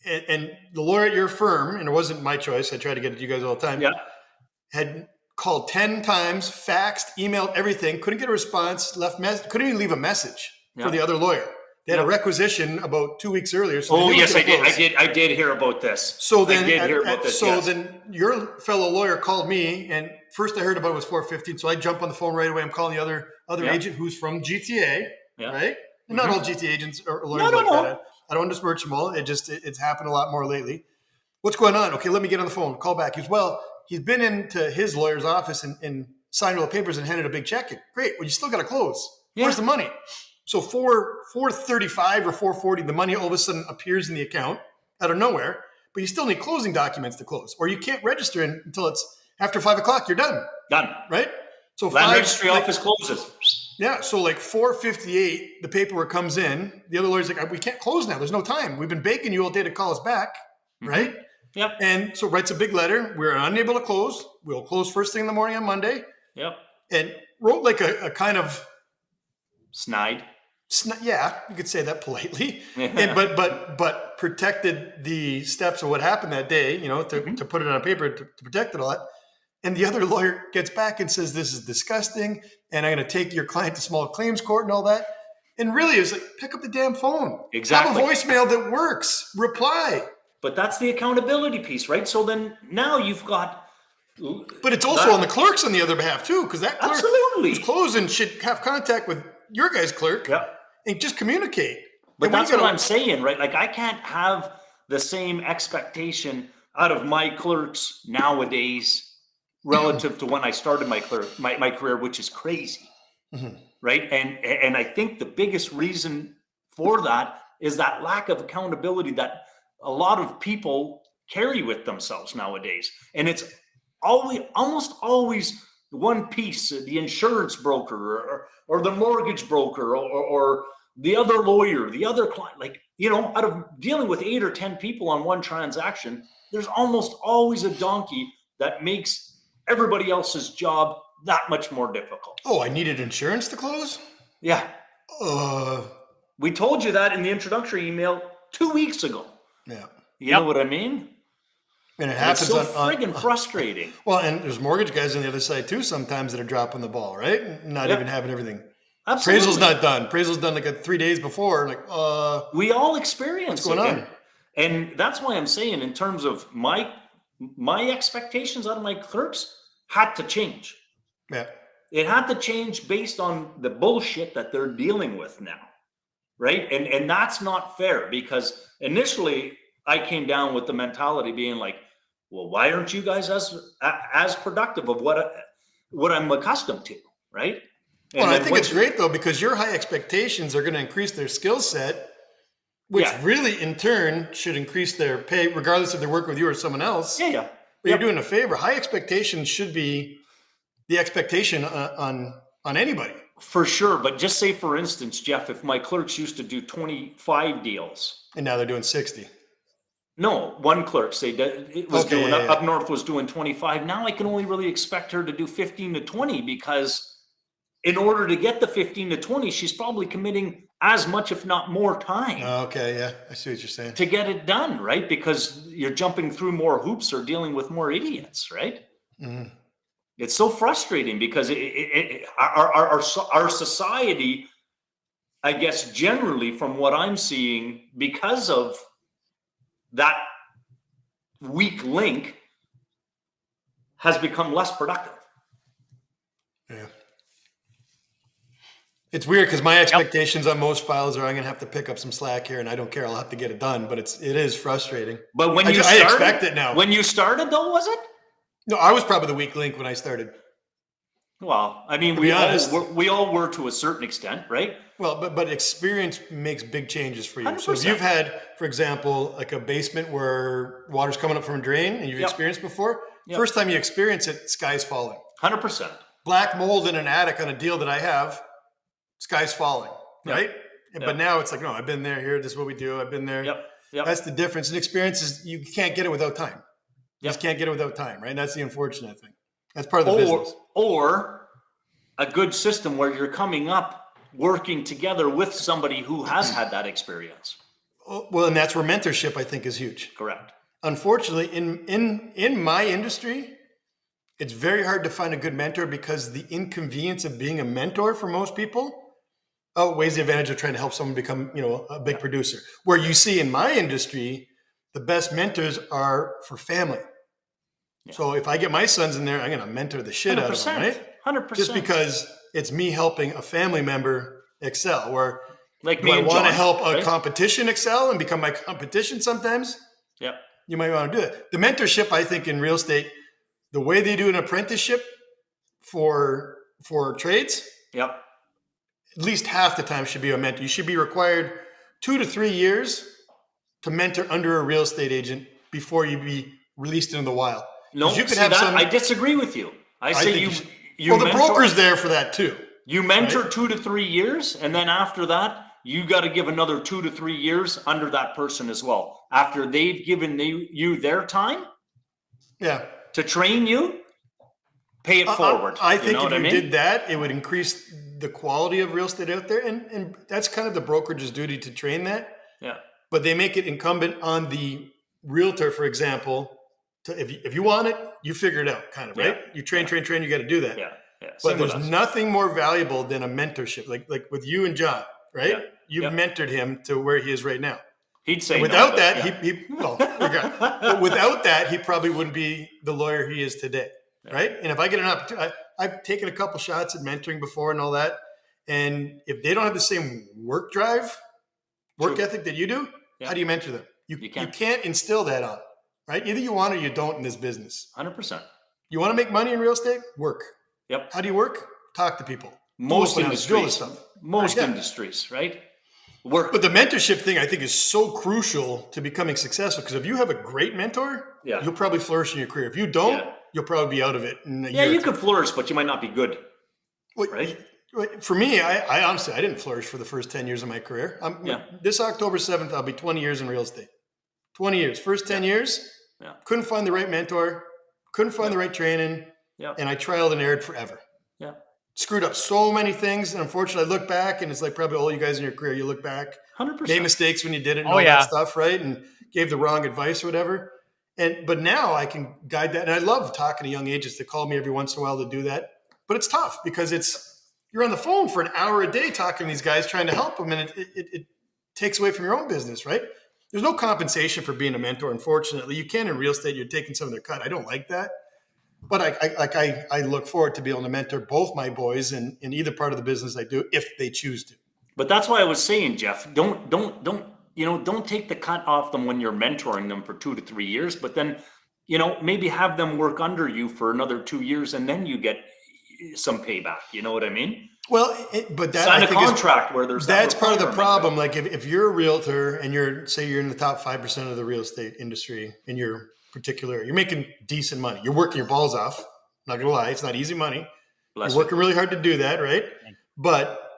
and the lawyer at your firm, and it wasn't my choice, I try to get it to you guys all the time, had called 10 times, faxed, emailed, everything, couldn't get a response, couldn't even leave a message for the other lawyer. They had a requisition about 2 weeks earlier. So yes, I did. I did hear about this. So then, then your fellow lawyer called me, and first I heard about it was 4:15. So I jump on the phone right away. I'm calling the other agent who's from GTA, right? And not all GTA agents are lawyers like that. I don't besmirch them all. It's happened a lot more lately. What's going on? Okay, let me get on the phone. Call back. He's been into his lawyer's office and signed all the papers and handed a big check in. Great. Well, you still got to close. Where's the money? So 4:35 or 4:40, the money all of a sudden appears in the account out of nowhere, but you still need closing documents to close, or you can't register until it's after 5 o'clock. You're done. Right? So land registry office closes. Yeah. So like 4:58, the paperwork comes in. The other lawyer's like, we can't close now. There's no time. We've been begging you all day to call us back. Right? Yep. And so writes a big letter. We're unable to close. We'll close first thing in the morning on Monday. Yep. And wrote like a kind of snide. Yeah, you could say that politely. And, but protected the steps of what happened that day, to put it on paper to protect it all that. And the other lawyer gets back and says, this is disgusting, and I'm going to take your client to small claims court and all that. And really, it was like, pick up the damn phone. Exactly. Have a voicemail that works. Reply. But that's the accountability piece, right? So then now you've got. But it's also on the clerks on the other behalf too, because that clerk who's closing should have contact with your guy's clerk and just communicate. But that's what I'm saying, right? Like, I can't have the same expectation out of my clerks nowadays relative to when I started my career, which is crazy, right? And I think the biggest reason for that is that lack of accountability that a lot of people carry with themselves nowadays. And it's almost always one piece, the insurance broker or the mortgage broker or the other lawyer, the other client. Like, you know, out of dealing with 8 or 10 people on one transaction, there's almost always a donkey that makes everybody else's job that much more difficult. Oh, I needed insurance to close? Yeah. We told you that in the introductory email 2 weeks ago. Yeah. You know what I mean? And it happens it's so friggin' frustrating. Well, and there's mortgage guys on the other side too sometimes that are dropping the ball, right? Not even having everything. Absolutely. Appraisal's not done. Appraisal's done like 3 days before. Like, we all experience what's going on? And that's why I'm saying, in terms of my expectations out of my clerks had to change. Yeah. It had to change based on the bullshit that they're dealing with now. Right. And that's not fair, because initially I came down with the mentality being like, well, why aren't you guys as productive of what I'm accustomed to? Right. Well, I think it's great though, because your high expectations are going to increase their skill set, which really in turn should increase their pay, regardless if they work with you or someone else. Yeah. But you're doing a favor. High expectations should be the expectation on anybody. For sure. But just say, for instance, Jeff, if my clerks used to do 25 deals. And now they're doing 60. No, one clerk up north was doing 25. Now I can only really expect her to do 15 to 20, because in order to get the 15 to 20, she's probably committing as much, if not more time. Okay, yeah. I see what you're saying. To get it done, right? Because you're jumping through more hoops or dealing with more idiots, right? Mm-hmm. It's so frustrating, because our society, I guess, generally, from what I'm seeing, because of that weak link, has become less productive. Yeah. It's weird, because my expectations on most files are I'm going to have to pick up some slack here, and I don't care. I'll have to get it done, but it is frustrating. But when I expect it now. When you started, though, was it? No, I was probably the weak link when I started. Well, I mean, we all were to a certain extent, right? Well, but experience makes big changes for you. 100%. So if you've had, for example, like a basement where water's coming up from a drain and you've experienced before, first time you experience it, sky's falling. 100%. Black mold in an attic on a deal that I have, sky's falling, right? But now it's like, no, I've been there, here, this is what we do. I've been there. Yep. That's the difference. And experience is, you can't get it without time. You just can't get it without time, right? And that's the unfortunate thing. That's part of the business. Or a good system where you're coming up, working together with somebody who has had that experience. Well, and that's where mentorship, I think, is huge. Correct. Unfortunately, in my industry, it's very hard to find a good mentor, because the inconvenience of being a mentor for most people outweighs the advantage of trying to help someone become, a big producer. Where you see in my industry, the best mentors are for family. Yeah. So if I get my sons in there, I'm going to mentor the shit out of them, right? 100%. Just because it's me helping a family member excel. Where like me I and want John, to help a competition excel and become my competition sometimes. Yep. You might want to do it. The mentorship, I think, in real estate, the way they do an apprenticeship for trades, at least half the time should be a mentor. You should be required 2 to 3 years to mentor under a real estate agent before you be released into the wild. No, you could have I disagree with you. I say you well, the broker's there for that too. You mentor 2 to 3 years, and then after that, you got to give another 2 to 3 years under that person as well. After they've given you their time, to train you, pay it forward. I think if you did that, it would increase the quality of real estate out there, and that's kind of the brokerage's duty to train that. Yeah. But they make it incumbent on the realtor, for example, to if you want it, you figure it out, kind of, right? You train, you got to do that. Yeah. But there's nothing more valuable than a mentorship, like with you and John. right? Yeah. You've mentored him to where he is right now. He'd say and without no, that, yeah. but without that, he probably wouldn't be the lawyer he is today, right? And if I get an opportunity, I've taken a couple shots at mentoring before and all that. And if they don't have the same work drive, work ethic that you do, how do you mentor them? You can't instill that on, right? Either you want or you don't in this business. 100%. You want to make money in real estate? Work. Yep. How do you work? Talk to people. Most industries, industries, right? Work. But the mentorship thing, I think, is so crucial to becoming successful. Because if you have a great mentor, you'll probably flourish in your career. If you don't, you'll probably be out of it in a year. You could flourish, but you might not be good. Right? For me, I honestly, I didn't flourish for the first 10 years of my career. This October 7th, I'll be 20 years in real estate. 20 years. First 10 years, couldn't find the right mentor, couldn't find the right training, and I trialed and erred forever. Screwed up so many things, and unfortunately, I look back, and it's like probably all you guys in your career, you look back, 100%. made mistakes when you did it and all that stuff, right? And gave the wrong advice or whatever. But now I can guide that, and I love talking to young agents that call me every once in a while to do that. But it's tough because you're on the phone for an hour a day talking to these guys, trying to help them, and it takes away from your own business, right? There's no compensation for being a mentor, unfortunately. You can in real estate, you're taking some of their cut. I don't like that. But I look forward to be able to mentor both my boys in either part of the business I do if they choose to. But that's why I was saying, Jeff, don't take the cut off them when you're mentoring them for 2 to 3 years, but then, maybe have them work under you for another 2 years and then you get some payback. You know what I mean? Well, but that sign a contract where there's that's part of the problem. Like if you're a realtor and you're in the top 5% of the real estate industry in your particular, you're making decent money. You're working your balls off. Not gonna lie, it's not easy money. You're working really hard to do that, right? But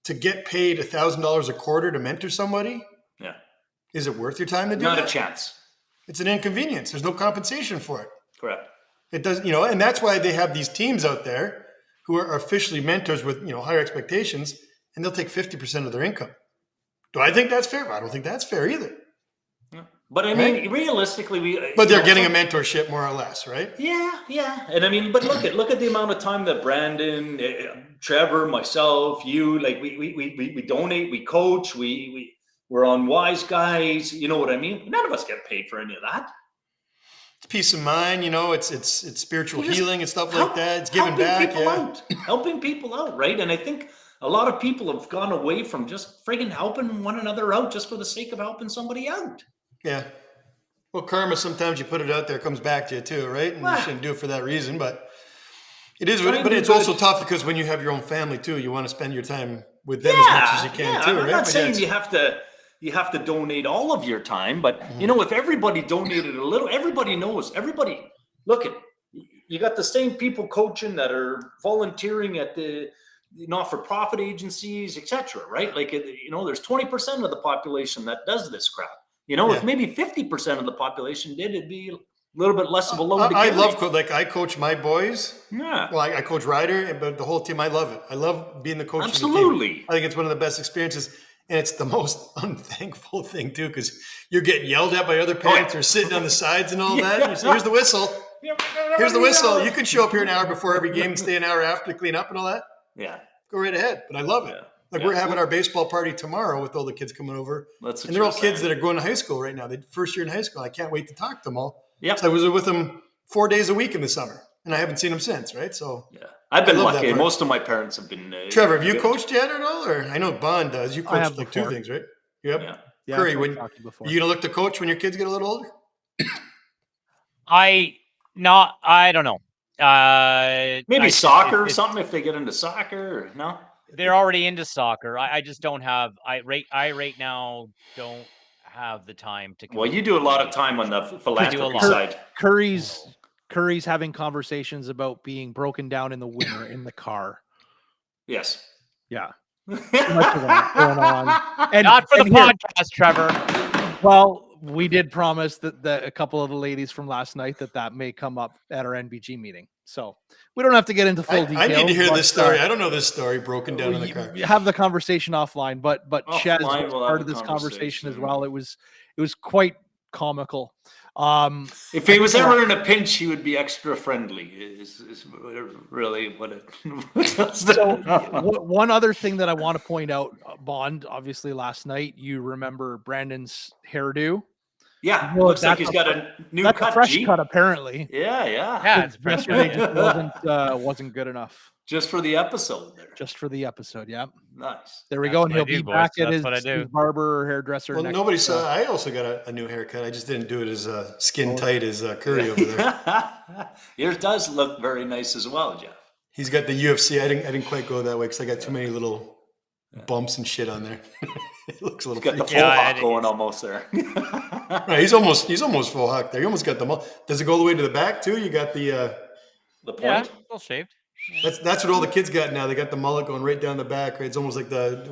to get paid $1,000 a quarter to mentor somebody, is it worth your time to do that? Not a chance. It's an inconvenience. There's no compensation for it. Correct. It doesn't, and that's why they have these teams out there who are officially mentors with, higher expectations, and they'll take 50% of their income. Do I think that's fair? I don't think that's fair either. But I mean, realistically, but they're getting a mentorship more or less, right? Yeah. And I mean, but look at the amount of time that Brandon, Trevor, myself, you, like we donate, we coach, we're on Wise Guys. You know what I mean? None of us get paid for any of that. It's peace of mind, it's spiritual healing and stuff like that. It's giving back, helping people out, right? And I think a lot of people have gone away from just friggin' helping one another out just for the sake of helping somebody out. Yeah. Well, karma, sometimes you put it out there, it comes back to you too, right? And you shouldn't do it for that reason, but it is. But it's also tough because when you have your own family too, you want to spend your time with them as much as you can too, right? I'm not saying you have to donate all of your time, but if everybody donated a little, everybody knows. Everybody, look at you got the same people coaching that are volunteering at the not-for-profit agencies, etc. Right? Like there's 20% of the population that does this crap. If maybe 50% of the population did, it'd be a little bit less of a load to carry. I coach my boys. Yeah. Well, I coach Ryder, but the whole team, I love it. I love being the coach. Absolutely. Of the team. I think it's one of the best experiences. And it's the most unthankful thing too, because you're getting yelled at by other parents or sitting on the sides and all that. You say, here's the whistle. Here's the whistle. You can show up here an hour before every game and stay an hour after to clean up and all that. Yeah. Go right ahead. But I love it. We're having our baseball party tomorrow with all the kids coming over. And they're all kids that are going to high school right now. They're first year in high school. I can't wait to talk to them all. Yeah. So I was with them 4 days a week in the summer, and I haven't seen them since, right? So I've been lucky. Most of my parents have been. Trevor, have you coached yet at all? Or I know Bond does. You coached like 2 things, right? Yep. Yeah. Curry, are you going to look to coach when your kids get a little older? I don't know. Maybe soccer or something if they get into soccer. Or, no. They're already into soccer. I just don't have. I right now don't have the time to. Well, you do a lot of time on the philanthropy side. Curry's having conversations about being broken down in the winter in the car. Yes. Yeah. Too much of that going on. And not for the podcast, Trevor. Well, we did promise that a couple of the ladies from last night that may come up at our NBG meeting. So we don't have to get into full detail. I need to hear this story. I don't know this story broken down in the car. You have the conversation offline, but Chez was part of this conversation as well. It was quite comical. If he was ever in a pinch, he would be extra friendly. Is really what it. So one other thing that I want to point out, Bond. Obviously, last night you remember Brandon's hairdo. Yeah, looks like he's got a new cut. A fresh cut, apparently. Yeah. It's fresh. Yesterday just wasn't good enough. Just for the episode there. Just for the episode, yeah. Nice. There we go, and he'll be back at his barber or hairdresser. Well, nobody saw. I also got a new haircut. I just didn't do it as skin tight as Curry over there. Yours does look very nice as well, Jeff. He's got the UFC. I didn't quite go that way because I got too many little bumps and shit on there. It looks a little. He's got the full hawk going almost there. Right, he's almost full hawk there. You almost got the. Does it go all the way to the back too? You got the point. Yeah, all shaved. That's what all the kids got now. They got the mullet going right down the back. Right? It's almost like the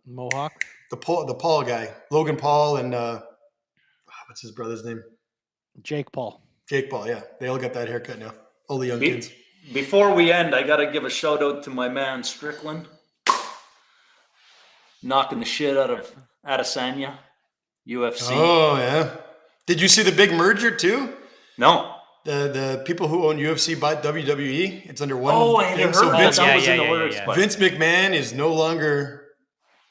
Mohawk? The Paul guy, Logan Paul, and what's his brother's name? Jake Paul. Jake Paul. Yeah, they all got that haircut now. All the young kids. Before we end, I got to give a shout out to my man Strickland, knocking the shit out of Adesanya, UFC. Oh yeah. Did you see the big merger too? No. The people who own UFC bought WWE. It's under one. Oh, I had heard that was in the works. Vince McMahon is no longer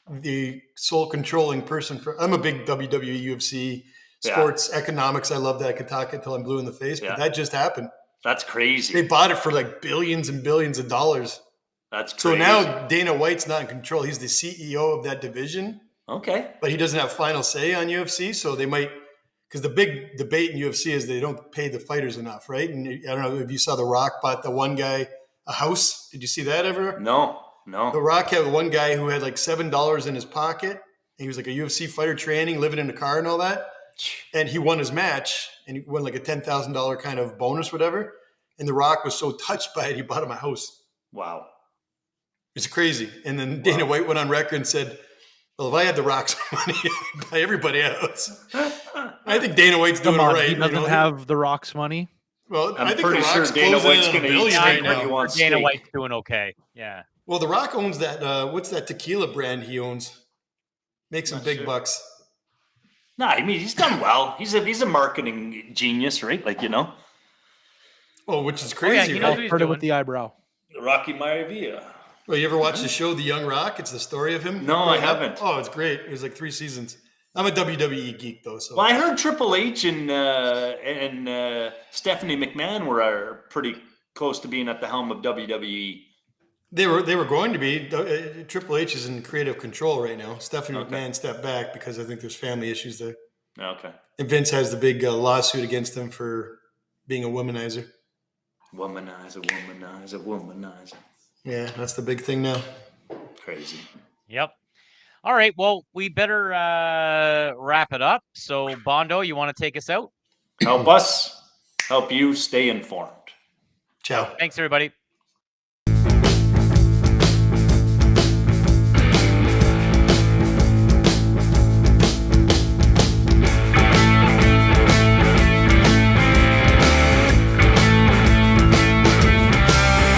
the sole controlling person for. I'm a big WWE, UFC, sports economics. I love that. I could talk until I'm blue in the face, but that just happened. That's crazy. They bought it for like billions and billions of dollars. That's crazy. So now Dana White's not in control. He's the CEO of that division. Okay. But he doesn't have final say on UFC, so they might. Because the big debate in UFC is they don't pay the fighters enough, right? And I don't know if you saw The Rock bought the one guy a house. Did you see that ever? No. The Rock had one guy who had like $7 in his pocket. He was like a UFC fighter training, living in a car and all that. And he won his match and he won like a $10,000 kind of bonus, whatever. And The Rock was so touched by it, he bought him a house. Wow. It's crazy. And then Dana White went on record and said, well, if I had The Rock's money, I'd buy everybody else. I think Dana White's doing all right. He doesn't have The Rock's money. Well, I'm I think pretty The Rock's sure Dana White's going to eat right now. Dana White's doing okay. Yeah. Well, The Rock owns that. What's that tequila brand he owns? Makes some big bucks. Nah, I mean he's done well. He's a marketing genius, right? Like Oh, which is crazy. Right? Heard it with the eyebrow. Rocky Maivia. Well, you ever watch the show The Young Rock? It's the story of him. No, I haven't. Oh, it's great. It was like 3 seasons. I'm a WWE geek though. So. Well, I heard Triple H and Stephanie McMahon were pretty close to being at the helm of WWE. They were going to be. Triple H is in creative control right now. Stephanie McMahon stepped back because I think there's family issues there. Okay. And Vince has the big lawsuit against him for being a womanizer. Womanizer. Yeah, that's the big thing now. Crazy. Yep. All right. Well, we better wrap it up. So, Bondo, you want to take us out? Help us. Help you stay informed. Ciao. Thanks, everybody.